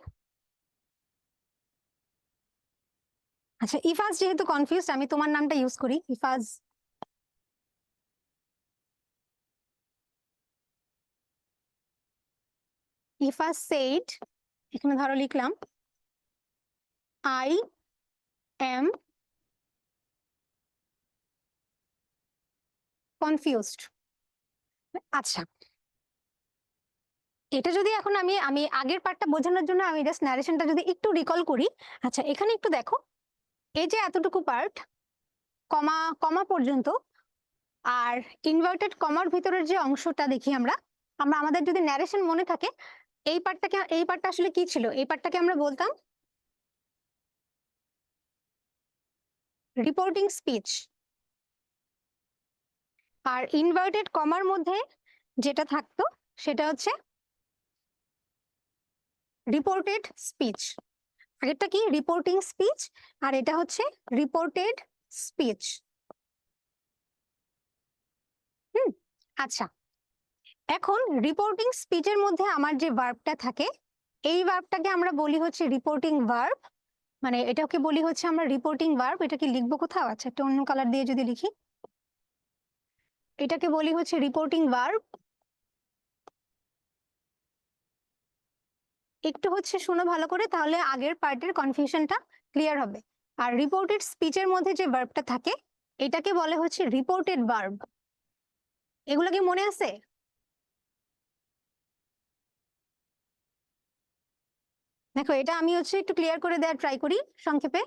আচ্ছা ইফাজ যেহেতু কনফিউজ, আমি তোমার নামটা ইউজ করি, ইফাজ। ইফাজ সেইড, এখানে ধরো লিখলাম আই এম কনফিউজড। আচ্ছা, এটা যদি এখন আমি আমি আগের পার্টটা বোঝানোর জন্য আমি জাস্ট ন্যারেশনটা যদি একটু রিকল করি। আচ্ছা, এখানে একটু দেখো, এই যে এতটুকু পার্ট কমা কমা পর্যন্ত, আর ইনভার্টেড কমার ভিতরের যে অংশটা দেখি আমরা, আমরা আমাদের যদি ন্যারেশন মনে থাকে, এই পার্টটা আসলে কি ছিল? এই পার্টটাকে আমরা বলতাম রিপোর্টিং স্পিচ। আর ইনভার্টেড কমার মধ্যে যেটা থাকতো সেটা হচ্ছে রিপোর্টেড স্পিচ। আগেরটা কি? রিপোর্টিং স্পিচ, আর এটা হচ্ছে রিপোর্টেড স্পিচ। আচ্ছা, এখন রিপোর্টিং স্পিচের মধ্যে আমার যে ভার্বটা থাকে, এই ভার্বটাকে আমরা বলি হচ্ছে রিপোর্টিং ভার্ব। মানে এটাকে বলি হচ্ছে আমরা রিপোর্টিং ভার্ব। এটা কি লিখবো কোথাও? আচ্ছা, একটা অন্য কালার দিয়ে যদি লিখি, এটাকে বলি হচ্ছে রিপোর্টিং ভার্ব। একটু হচ্ছে শোনো ভালো করে, তাহলে আগের পার্টের কনফিউশনটা ক্লিয়ার হবে। আর রিপোর্টেড স্পিচের মধ্যে যে ভার্বটা থাকে, এটাকে বলে হচ্ছে রিপোর্টেড ভার্ব। এগুলো কি মনে আছে? দেখো, এটা আমি হচ্ছে একটু ক্লিয়ার করে দেওয়ার ট্রাই করি সংক্ষেপে।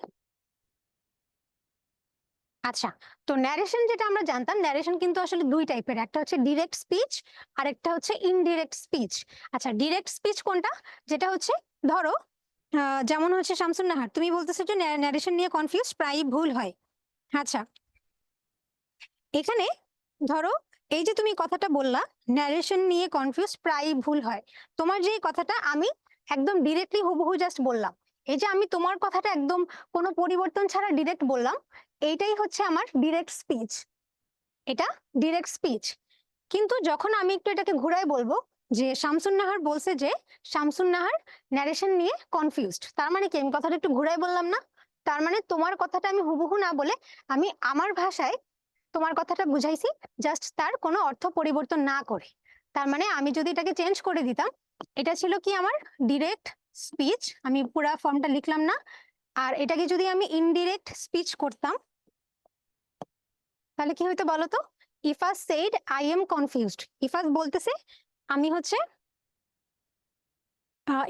আচ্ছা, তো ন্যারেশন যেটা আমরা জানতাম, ন্যারেশন কিন্তু আসলে দুই টাইপের, একটা হচ্ছে ডিরেক্ট স্পিচ আর একটা হচ্ছে ইনডিরেক্ট স্পিচ। আচ্ছা, ডিরেক্ট স্পিচ কোনটা? যেটা হচ্ছে ধরো যেমন হচ্ছে শামসুন নাহার, তুমি বলতেছো যে ন্যারেশন নিয়ে কনফিউজ, প্রায় ভুল হয়। আচ্ছা, এখানে ধরো এই যে তুমি কথাটা বললা, ন্যারেশন নিয়ে কনফিউজ প্রায় ভুল হয়, তোমার যে কথাটা আমি একদম ডিরেক্টলি হুবহু জাস্ট বললাম, এই যে আমি তোমার কথাটা একদম কোনো পরিবর্তন ছাড়া ডিরেক্ট বললাম, এইটাই হচ্ছে আমার ডিরেক্ট স্পিচ। এটা ডিরেক্ট স্পিচ। কিন্তু যখন আমি একটু এটাকে ঘুরাই বলবো, যে শামসুন নাহার বলছে যে শামসুন নাহার ন্যারেশন নিয়ে কনফিউজড, তার মানে কি? আমি কথাটা একটু ঘুরাই বললাম না? তার মানে তোমার কথাটা আমি হুবহু না বলে আমি আমার ভাষায় তোমার কথাটা বুঝাইছি, জাস্ট তার কোনো অর্থ পরিবর্তন না করে। তার মানে আমি যদি এটাকে চেঞ্জ করে দিতাম, এটা ছিল কি আমার ডিরেক্ট স্পিচ, আমি পুরা ফর্মটা লিখলাম না। আর এটাকে যদি আমি ইনডিরেক্ট স্পিচ করতাম, তাহলে কি হইতো বলো তো? Ifaz said I am confused, Ifaz বলতেছে আমি হচ্ছে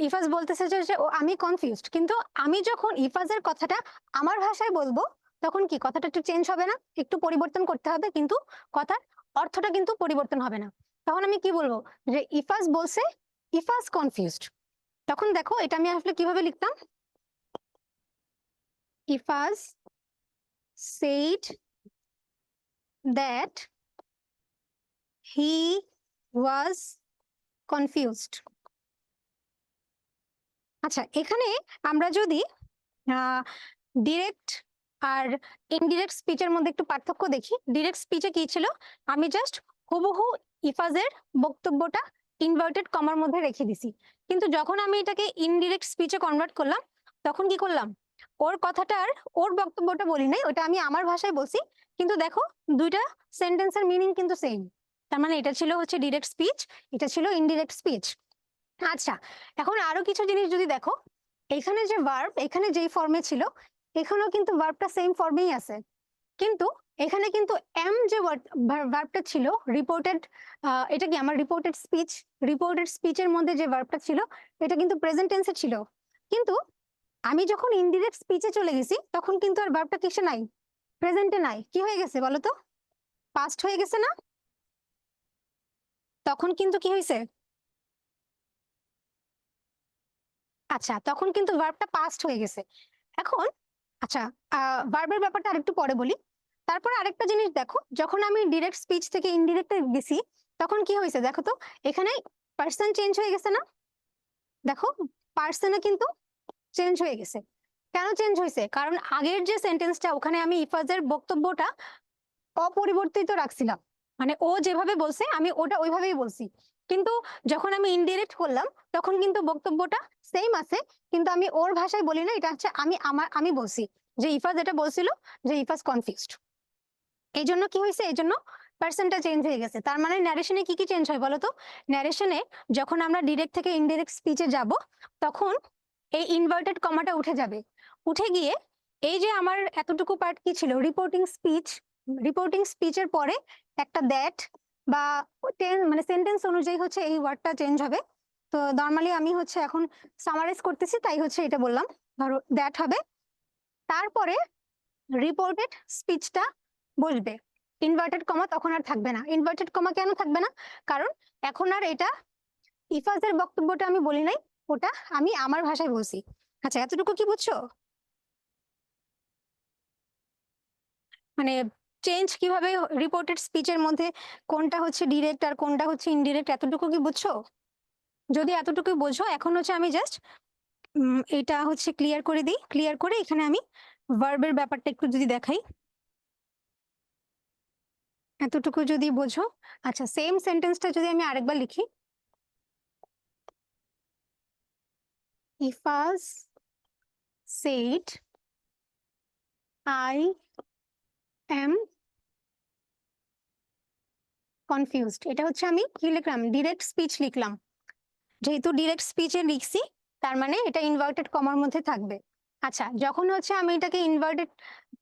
ইফাজ বলতেছে যে ও আমি কনফিউজড, কিন্তু আমি যখন ইফাজের কথাটা আমার ভাষায় বলবো, তখন কি কথাটা একটু চেঞ্জ হবে না? একটু পরিবর্তন করতে হবে, কিন্তু কথার অর্থটা কিন্তু পরিবর্তন হবে না। তখন আমি কি বলবো? যে ইফাজ বলছে ইফাজ কনফিউজড। তখন দেখো এটা আমি আসলে কিভাবে লিখতাম, Ifaz said that he was confused. আচ্ছা, এখানে আমরা যদি ডিরেক্ট আর ইনডিরেক্ট স্পিচের মধ্যে একটু পার্থক্য দেখি। ডিরেক্ট স্পিচে কি ছিল, আমি জাস্ট হুবহু ইফাজের বক্তব্যটা ইনভার্টেড কমার মধ্যে রেখে দিছি। কিন্তু যখন আমি এটাকে ইনডিরেক্ট স্পিচে কনভার্ট করলাম, তখন কি করলাম, ওর কথাটার ওর বক্তব্যটা বলি নাই, ওটা আমি আমার ভাষায় বলছি। কিন্তু দেখো দুইটা সেন্টেন্সের মিনিং কিন্তু সেম। তার মানে এটা ছিল হচ্ছে ডিরেক্ট স্পিচ, এটা ছিল ইনডিরেক্ট স্পিচ। আচ্ছা, এখন আরো কিছু জিনিস যদি দেখো, এখানে যে ভার্ব এখানে যেই ফর্মে ছিল, এখানেও কিন্তু ভার্বটা সেম ফর্মেই আছে। কিন্তু এখানে কিন্তু এম যে ভার্বটা ছিল রিপোর্টেড, এটা কি আমার রিপোর্টেড স্পিচের মধ্যে যে ভার্বটা ছিল এটা কিন্তু প্রেজেন্ট টেন্সে ছিল। কিন্তু আমি যখন ইনডিরেক্ট স্পিচে চলে গেছি তখন কিন্তু আর ভার্বটা কিসে নাই, প্রেজেন্টে নাই। কি হয়ে গেছে বলো তো, পাস্ট হয়ে গেছে না? তখন কিন্তু কি হয়েছে, আচ্ছা তখন কিন্তু ভার্বটা পাস্ট হয়ে গেছে। এখন আচ্ছা, ভার্বের ব্যাপারটা আরেকটু পরে বলি। তারপর আরেকটা জিনিস দেখো, যখন আমি ডিরেক্ট স্পিচ থেকে ইনডিরেক্টে গেছি তখন কি হয়েছে দেখো তো, এখানে পার্সন চেঞ্জ হয়ে গেছে না? দেখো পার্সনে কিন্তু চেঞ্জ হয়ে গেছে। কেন চেঞ্জ হয়েছে, কারণ আগের যে সেন্টেন্সটা ওখানে আমি ইফাজের বক্তব্যটা অপরিবর্তিত রাখছিলাম, মানে ও যেভাবে বলছে আমি ওটা ওইভাবেই বলছি। কিন্তু যখন আমি ইনডিরেক্ট করলাম তখন কিন্তু বক্তব্যটা সেম আছে, কিন্তু আমি ওর ভাষায় বলি না, এটা হচ্ছে আমি বলছি যে ইফাজ এটা বলছিল যে ইফাজ কনফিউজড। এই জন্য কি হয়েছে, এই জন্য পার্সনটা চেঞ্জ হয়ে গেছে। তার মানে ন্যারেশনে কি কি চেঞ্জ হয় বলতো, ন্যারেশনে যখন আমরা ডিরেক্ট থেকে ইনডিরেক্ট স্পিচে যাব তখন এই ইনভার্টেড কমাটা উঠে যাবে। উঠে গিয়ে এই যে আমার এতটুকু পার্ট কি ছিল, রিপোর্টিং স্পিচের পরে একটা দ্যাট বা মানে সেন্টেন্স অনুযায়ী হচ্ছে এই ওয়ার্ডটা চেঞ্জ হবে। তো নর্মালি আমি হচ্ছে এখন সামারাইজ করতেছি তাই হচ্ছে এটা বললাম, ধরো দ্যাট হবে, তারপরে রিপোর্টেড স্পিচটা বসবে। ইনভার্টেড কমা তখন আর থাকবে না। ইনভার্টেড কমা কেন থাকবে না, কারণ এখন আর এটা ইফাজের বক্তব্যটা আমি বলি নাই, ওটা আমি আমার ভাষায় বলছি। আচ্ছা, এতটুকু কি বুঝছো? মানে চেঞ্জ কিভাবে রিপোর্টেড স্পিচের মধ্যে কোনটা হচ্ছে ডিরেক্ট আর কোনটা হচ্ছে ইনডিরেক্ট, এতটুকু কি বুঝছো? যদি এতটুকু বোঝো, এখন হচ্ছে আমি জাস্ট এটা হচ্ছে ক্লিয়ার করে দিই। ক্লিয়ার করে এখানে আমি ভার্বের ব্যাপারটা একটু যদি দেখাই, এতটুকু যদি বোঝো। আচ্ছা, সেম সেন্টেন্সটা যদি আমি আরেকবার লিখি, Ifaz said I am confused, এটা হচ্ছে আমি কি লিখলাম, ডিরেক্ট স্পিচ লিখলাম। যেহেতু ডিরেক্ট স্পিচে লিখছি তার মানে এটা ইনভার্টেড কমার মধ্যে থাকবে। আচ্ছা, যখন হচ্ছে আমি এটাকে ইনভার্টেড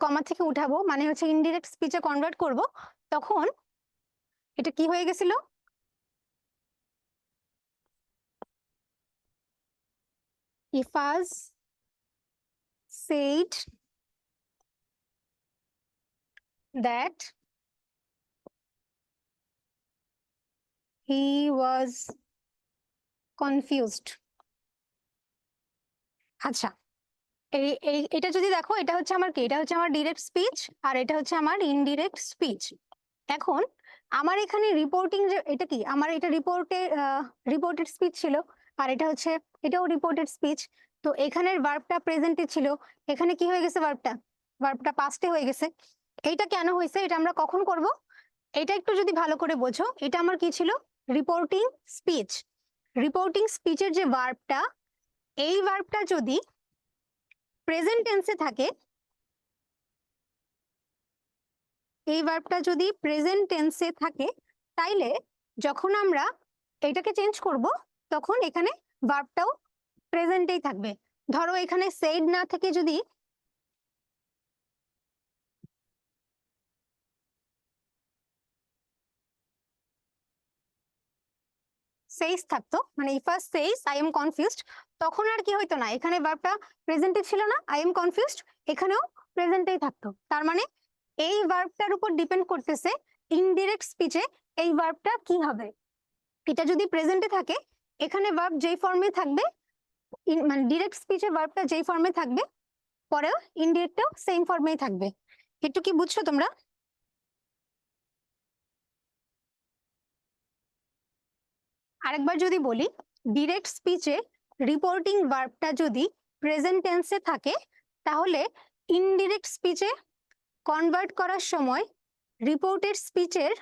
কমা থেকে উঠাবো মানে হচ্ছে ইনডিরেক্ট স্পিচে কনভার্ট করব, তখন এটা কি হয়ে গেছিল, Ifaz said that he was confused। আচ্ছা, এটা যদি দেখো, এটা হচ্ছে আমার কি, এটা হচ্ছে আমার ডিরেক্ট স্পিচ আর এটা হচ্ছে আমার ইনডিরেক্ট স্পিচ। এখন আমার এখানে রিপোর্টিং যে এটা কি, আমার এটা রিপোর্টেড স্পিচ ছিল, আর এটা হচ্ছে এটাও রিপোর্টেড স্পিচ। তো এখানের ভার্বটা প্রেজেন্টে ছিল, এখানে কি হয়ে গেছে, ভার্বটা পাস্টে হয়ে গেছে। এইটা কেন হয়েছে, এটা আমরা কখন করব, এটা একটু যদি ভালো করে বোঝো। এটা আমার কি ছিল, রিপোর্টিং স্পিচ। রিপোর্টিং স্পিচের যে ভার্বটা, এই ভার্বটা যদি প্রেজেন্ট টেন্সে থাকে, এই ভার্বটা যদি প্রেজেন্ট টেন্সে থাকে, তাইলে যখন আমরা এটাকে চেঞ্জ করব তখন এখানে ভার্বটাও প্রেজেন্টেই থাকবে। ধরো এখানে সেড না থেকে যদি সেইস থাকতো, মানে if us says I am confused, তখন আর কি হইতো না, এখানে ভার্বটা প্রেজেন্টে ছিল না, আই এম কনফিউজড এখানেও প্রেজেন্টেই থাকতো। তার মানে এই ভার্বটার উপর ডিপেন্ড করতেছে ইনডিরেক্ট স্পিচে এই ভার্বটা কি হবে। এটা যদি প্রেজেন্টে থাকে, এখানে ভার্ব যেই ফর্মে থাকবে, মানে ডিরেক্ট স্পিচের ভার্বটা যেই ফর্মে থাকবে, পরেও ইনডিরেক্টও সেম ফর্মেই থাকবে। একটু কি বুঝছো তোমরা? আরেকবার যদি বলি, ডিরেক্ট স্পিচে রিপোর্টিং ভার্বটা যদি প্রেজেন্ট টেন্সে থাকে, তাহলে ইনডিরেক্ট স্পিচে কনভার্ট করার সময় রিপোর্টেড স্পিচের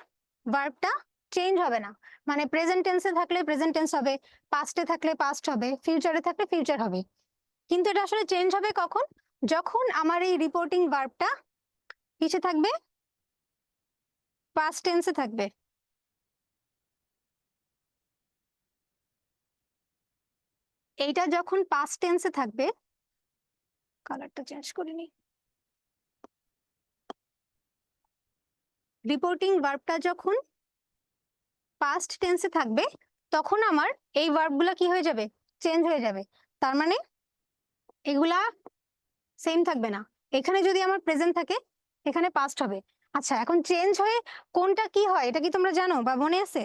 ভার্বটা চেঞ্জ হবে না। মানে প্রেজেন্ট টেন্সে থাকলে প্রেজেন্ট টেন্স হবে, পাস্টে থাকলে পাস্ট হবে, ফিউচারে থাকলে ফিউচার হবে। কিন্তু এটা আসলে চেঞ্জ হবে কখন? যখন আমার এই রিপোর্টিং ভার্বটা কিসে থাকবে? পাস্ট টেন্সে থাকবে। এইটা যখন পাস্ট টেন্সে থাকবে, কালারটা চেঞ্জ করিনি, রিপোর্টিং ভার্বটা যখন পাস্ট টেন্সে থাকবে, তখন আমার এই ভার্বগুলো কি হয়ে যাবে? চেঞ্জ হয়ে যাবে। তার মানে এগুলা সেম থাকবে না। এখানে যদি আমার প্রেজেন্ট থাকে, এখানে পাস্ট হবে। আচ্ছা, এখন চেঞ্জ হয়ে কোনটা কি হয় এটা কি তোমরা জানো বা মনে আছে?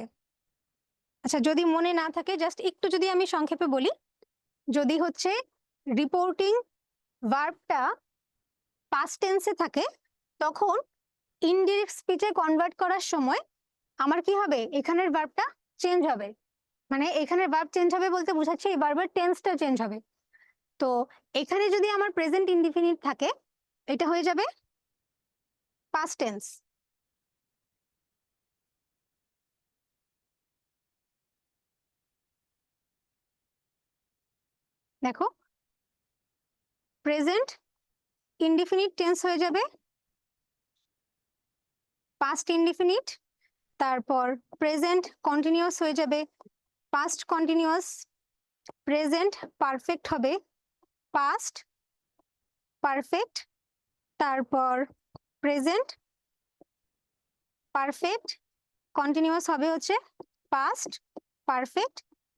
আচ্ছা, যদি মনে না থাকে জাস্ট একটু যদি আমি সংক্ষেপে বলি, যদি হচ্ছে রিপোর্টিং ভার্বটা পাস্ট টেন্সে থাকে, তখন ইনডিরেক্ট স্পিচে কনভার্ট করার সময় আমার কি হবে? এখানের ভার্বটা চেঞ্জ হবে। মানে এখানের ভার্ব চেঞ্জ হবে বলতে বোঝাচ্ছি এই ভার্বের টেন্সটা চেঞ্জ হবে। তো এখানে যদি আমার প্রেজেন্ট ইনডিফিনিট থাকে, এটা হয়ে যাবে পাস্ট টেন্স। দেখো, প্রেজেন্ট ইনডিফিনিট টেন্স হয়ে যাবে পাস্ট ইনডিফিনিট, তারপর প্রেজেন্ট কন্টিনিউয়াস হয়ে যাবে পাস্ট কন্টিনিউয়াস, প্রেজেন্ট পারফেক্ট হবে পাস্ট পারফেক্ট, তারপর প্রেজেন্ট পারফেক্ট কন্টিনিউয়াস হবে হচ্ছে পাস্ট পারফেক্ট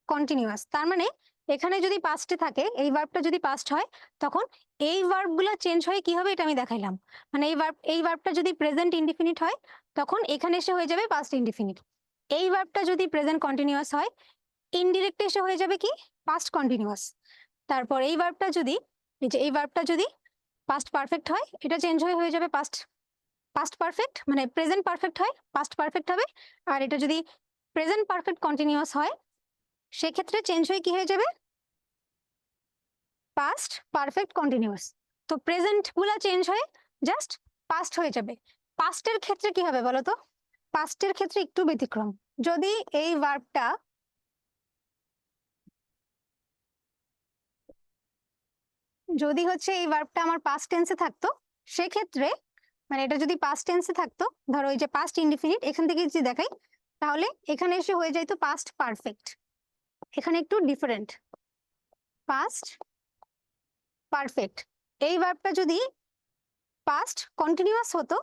কন্টিনিউয়াস। তার মানে এখানে যদি পাস্টে থাকে, এই ভার্বটা যদি পাস্ট হয়, তখন এই ভার্বগুলো চেঞ্জ হয়ে কি হবে এটা আমি দেখাইলাম। মানে এই ভার্বটা যদি প্রেজেন্ট ইনডিফিনিট হয়, তখন এখানে এসে হয়ে যাবে পাস্ট ইনডিফিনিট। এই ভার্বটা যদি প্রেজেন্ট কন্টিনিউয়াস হয়, ইনডিরেক্ট এসে হয়ে যাবে কি? Past continuous. তারপর এই ভার্বটা যদি, এই ভার্বটা যদি পাস্ট পারফেক্ট হয়, এটা চেঞ্জ হয়ে যাবে পাস্ট পাস্ট পারফেক্ট, মানে প্রেজেন্ট পারফেক্ট হয় পাস্ট পারফেক্ট হবে। আর এটা যদি প্রেজেন্ট পারফেক্ট কন্টিনিউয়াস হয়, সেক্ষেত্রে চেঞ্জ হয়ে কি হয়ে যাবে? Past perfect continuous. তো প্রেজেন্ট গুলা চেঞ্জ হয়ে জাস্ট পাস্ট হয়ে যাবে। পাস্টের ক্ষেত্রে কি হবে বলো তো? পাস্টের ক্ষেত্রে একটু ব্যতিক্রম। যদি এই ভার্বটা যদি হচ্ছে এই ভার্বটা আমার পাস্ট টেন্সে থাকতো, সেক্ষেত্রে মানে এটা যদি পাস্ট টেন্সে থাকতো, ধরো এই যে পাস্ট ইনডিফিনিট এখান থেকে যদি দেখাই, তাহলে এখানে এসে হয়ে যাইতো পাস্ট পারফেক্ট। এখানে একটু ডিফারেন্ট, পাস্ট পারফেক্ট। এই ভার্বটা যদি পাস্ট কন্টিনিউয়াস হতো,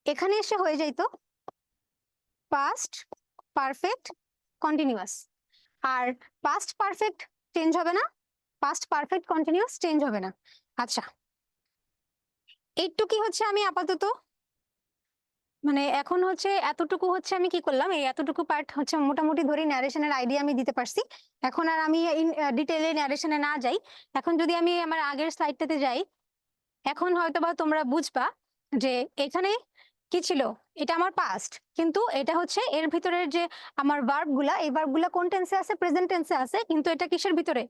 এখানে এসে হয়ে যাইতো পাস্ট পারফেক্ট কন্টিনিউয়াস। আর পাস্ট পারফেক্ট চেঞ্জ হবে না, পাস্ট পারফেক্ট কন্টিনিউয়াস চেঞ্জ হবে না। আচ্ছা, একটু কি হচ্ছে আমি আপাতত মানে এখন হচ্ছে এতটুকু হচ্ছে আমি কি করলাম, এই এতটুকু পার্ট হচ্ছে মোটামুটি ধরি ন্যারেশনের আইডিয়া আমি দিতে পারছি। এখন আর আমি ডিটেইলে ন্যারেশনে না যাই। এখন যদি আমি আমার আগের স্লাইডটাতে যাই, এখন হয়তোবা তোমরা বুঝবা যে এখানে কি ছিল। এটা আমার পাস্ট, কিন্তু এটা হচ্ছে এর ভিতরের যে আমার ভার্বগুলা, এই ভার্বগুলা কোন টেন্সে আছে? প্রেজেন্ট টেন্সে আছে, কিন্তু এটা কিসের ভিতরে?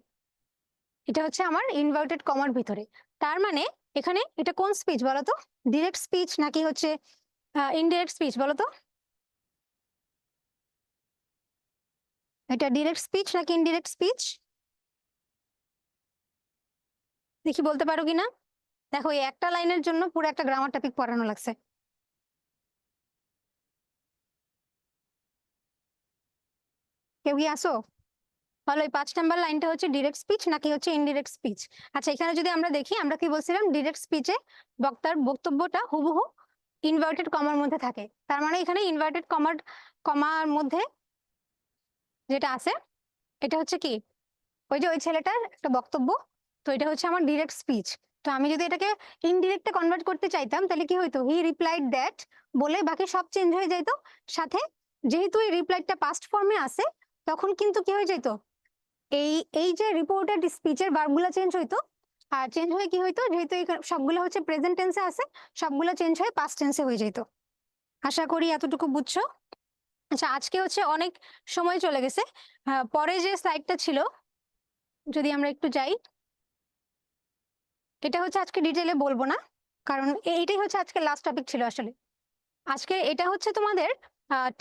এটা হচ্ছে আমার ইনভার্টেড কমার ভিতরে। তার মানে এখানে এটা কোন স্পিচ বলতো? ডিরেক্ট স্পিচ নাকি হচ্ছে ইনডিরেক্ট স্পিচ বলতো? এটা ডিরেক্ট স্পিচ নাকি ইনডিরেক্ট স্পিচ? দেখি বলতে পারো কিনা। দেখো, এই একটা লাইনের জন্য পুরো একটা গ্রামার টপিক পড়ানো লাগছে। কেউ কি আসো? তাহলে ওই 5 নম্বর লাইনটা হচ্ছে ডিরেক্ট স্পিচ নাকি হচ্ছে ইনডিরেক্ট স্পিচ? আচ্ছা, এখানে যদি আমরা দেখি, আমরা কি বলছিলাম? ডিরেক্ট স্পিচে বক্তার বক্তব্যটা হুবহু ইনভার্টেড কমার মধ্যে থাকে। তার মানে এখানে ইনভার্টেড কমার মধ্যে যেটা আছে, এটা হচ্ছে কি? ওই যে ওই ছেলেটার একটা বক্তব্য। তো এটা হচ্ছে আমার ডিরেক্ট স্পিচ। তো আমি যদি এটাকে ইনডিরেক্টে কনভার্ট করতে চাইতাম, তাহলে কি হইতো? হি রিপ্লাইড দ্যাট বলে বাকি সব চেঞ্জ হয়ে যাইতো। সাথে যেহেতু এই রিপ্লাইডটা পাস্ট ফর্মে আছে, তখন কিন্তু কি হয়ে যাইতো? এই এই যে রিপোর্টেড স্পিচের ভার্বগুলো চেঞ্জ হইতো। আর চেঞ্জ হয়ে কি হইতো? যেহেতু সবগুলো হচ্ছে প্রেজেন্ট টেন্সে আছে, সবগুলো চেঞ্জ হয়ে পাস্ট টেন্সে হয়ে যেত। আশা করি এতটুকু বুঝছো। আচ্ছা, আজকে হচ্ছে অনেক সময় চলে গেছে। পরে যে স্লাইডটা ছিল, যদি আমরা একটু যাই, এটা হচ্ছে আজকে ডিটেইলে বলবো না, কারণ এইটাই হচ্ছে আজকে লাস্ট টপিক ছিল আসলে। আজকে এটা হচ্ছে তোমাদের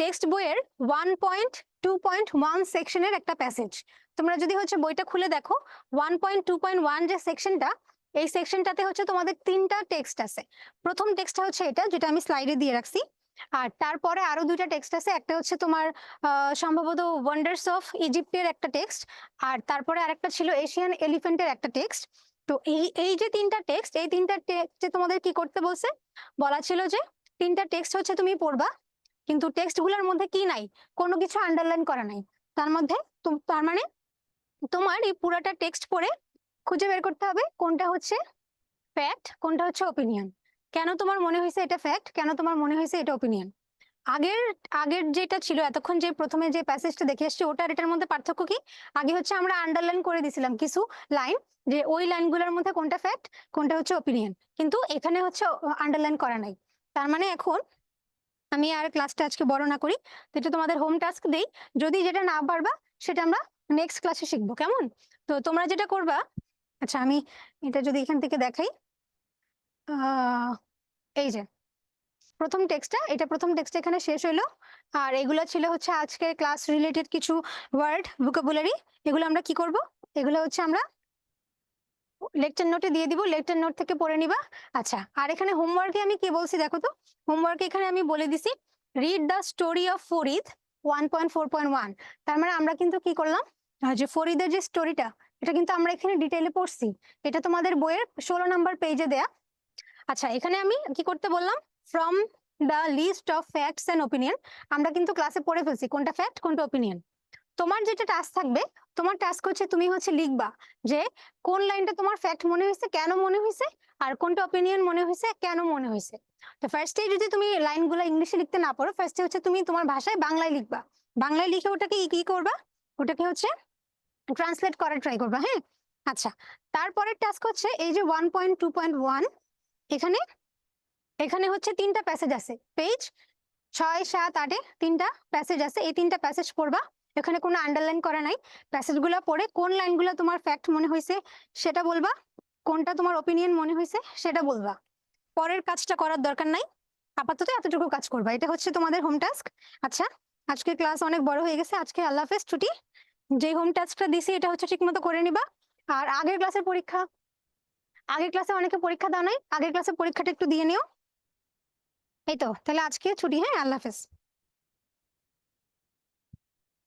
টেক্সট বইয়ের 1.2.1 সেকশনের একটা প্যাসেজ। তোমরা যদি হচ্ছে বইটা খুলে দেখো, 1.2.1 যে সেকশনটা, এই সেকশনটাতে হচ্ছে তোমাদের 3টা টেক্সট আছে। প্রথম টেক্সটটা হচ্ছে এটা, যেটা আমি স্লাইডে দিয়ে রাখছি। আর তারপরে আরো 2টা টেক্সট আছে। একটা হচ্ছে তোমার সম্ভবত ওয়ান্ডার্স অফ ইজিপ্টের একটা টেক্সট, আর তারপরে আরেকটা ছিল এশিয়ান এলিফ্যান্টের একটা টেক্সট। তো এই এই যে 3টা টেক্সট, এই 3টা টেক্সটে তোমাদের কি করতে বলছে? বলা ছিল যে 3টা টেক্সট হচ্ছে তুমি পড়বা, কিন্তু টেক্সট গুলোর মধ্যে কি নাই? কোনো কিছু আন্ডারলাইন করা নাই। তার মধ্যে তার মানে তোমার এই পুরাটা টেক্সট পড়ে খুঁজে বের করতে হবে কোনটা হচ্ছে ফ্যাক্ট, কোনটা হচ্ছে ওপিনিয়ন। কেন তোমার মনে হয়েছে এটা ফ্যাক্ট, কেন তোমার মনে হয়েছে এটা ওপিনিয়ন? আগের আগের যেটা ছিল, এতক্ষণ যে প্রথমে যে প্যাসেজটা দেখে আসছি, ওটার এটার মধ্যে পার্থক্য কি? আগে হচ্ছে আমরা আন্ডারলাইন করে দিছিলাম কিছু লাইন, যে ওই লাইনগুলোর মধ্যে কোনটা ফ্যাক্ট, কোনটা হচ্ছে ওপিনিয়ন, কিন্তু এখানে হচ্ছে আন্ডারলাইন করা নাই। তার মানে এখন আমি আর ক্লাসটা আজকে বড় না করি, তো এটা তোমাদের হোম টাস্ক দেই। যদি যেটা না পারবা সেটা আমরা নেক্সট ক্লাসে শিখবো, কেমন? তো তোমরা যেটা করবা, আচ্ছা আমি এটা যদি এখান থেকে দেখাই, এই যে প্রথম টেক্সটটা, এটা প্রথম টেক্সট এখানে শেষ হলো। আর এগুলো ছিল হচ্ছে আজকের ক্লাস রিলেটেড কিছু ওয়ার্ড ভোকাবুলারি। এগুলো আমরা কি করব? এগুলো হচ্ছে আমরা লেকচার নোটে দিয়ে দিব, লেকচার নোট থেকে পড়ে নিবা। আচ্ছা, আর এখানে হোমওয়ার্কে আমি কি বলছি দেখো তো। হোমওয়ার্কে এখানে আমি বলে দিছি read the story of Farid 1.4.1। তার মানে আমরা কিন্তু কি করলাম, যে ফরিদের যে স্টোরিটা, এটা কিন্তু আমরা এখানে ডিটেইলে পড়ছি। এটা তোমাদের বইয়ের 16 নাম্বার পেজে দেয়া। আচ্ছা, এখানে আমি কি করতে বললাম? From the list of facts and opinion. আমরা কিন্তু ক্লাসে পড়ে ফেলছি কোনটা ফ্যাক্ট, কোনটা ওপিনিয়ন। তোমার যেটা টাস্ক থাকবে, তোমার টাস্ক হচ্ছে তুমি হচ্ছে লিখবা যে কোন লাইনটা তোমার ফ্যাক্ট মনে হয়েছে, কেন মনে হয়েছে, আর কোনটা ওপিনিয়ন মনে হয়েছে, কেন মনে হয়েছে। তো ফার্স্টে যদি তুমি লাইনগুলো ইংলিশে লিখতে না পারো, ফার্স্টে হচ্ছে তুমি তোমার ভাষায় বাংলায় লিখবা। বাংলায় লিখে ওটাকে কি করবা? ওটাকে হচ্ছে ট্রান্সলেট করার ট্রাই করবা, হ্যাঁ? আচ্ছা, তারপরের টাস্ক হচ্ছে এই যে 1.2.1, এখানে এখানে হচ্ছে 3টা প্যাসেজ আছে, পেজ 6, 7, 8-এ 3টা প্যাসেজ আছে। এই 3টা প্যাসেজ পড়বা, এখানে কোনো আন্ডারলাইন করা নাই। প্যাসেজগুলো পড়ে কোন লাইনগুলো তোমার ফ্যাক্ট মনে হয়েছে সেটা বলবা, কোনটা তোমার ওপিনিয়ন মনে হয়েছে সেটা বলবা। পরের কাজটা করার দরকার নাই, আপাতত এতটুকু কাজ করবা। এটা হচ্ছে তোমাদের হোম টাস্ক। আচ্ছা, আজকে ক্লাস অনেক বড় হয়ে গেছে, আজকে আল্লাহ হাফেজ, ছুটি। যে হোম টাস্কটা দিছি এটা হচ্ছে ঠিকমতো করে নিবা। আর আগের ক্লাসের পরীক্ষা, আগের ক্লাসে অনেকে পরীক্ষা দাও নাই, আগের ক্লাসের পরীক্ষাটা একটু দিয়ে নিও। এই তো, তাহলে আজকে ছুটি, হ্যাঁ, আল্লাহ হাফেজ।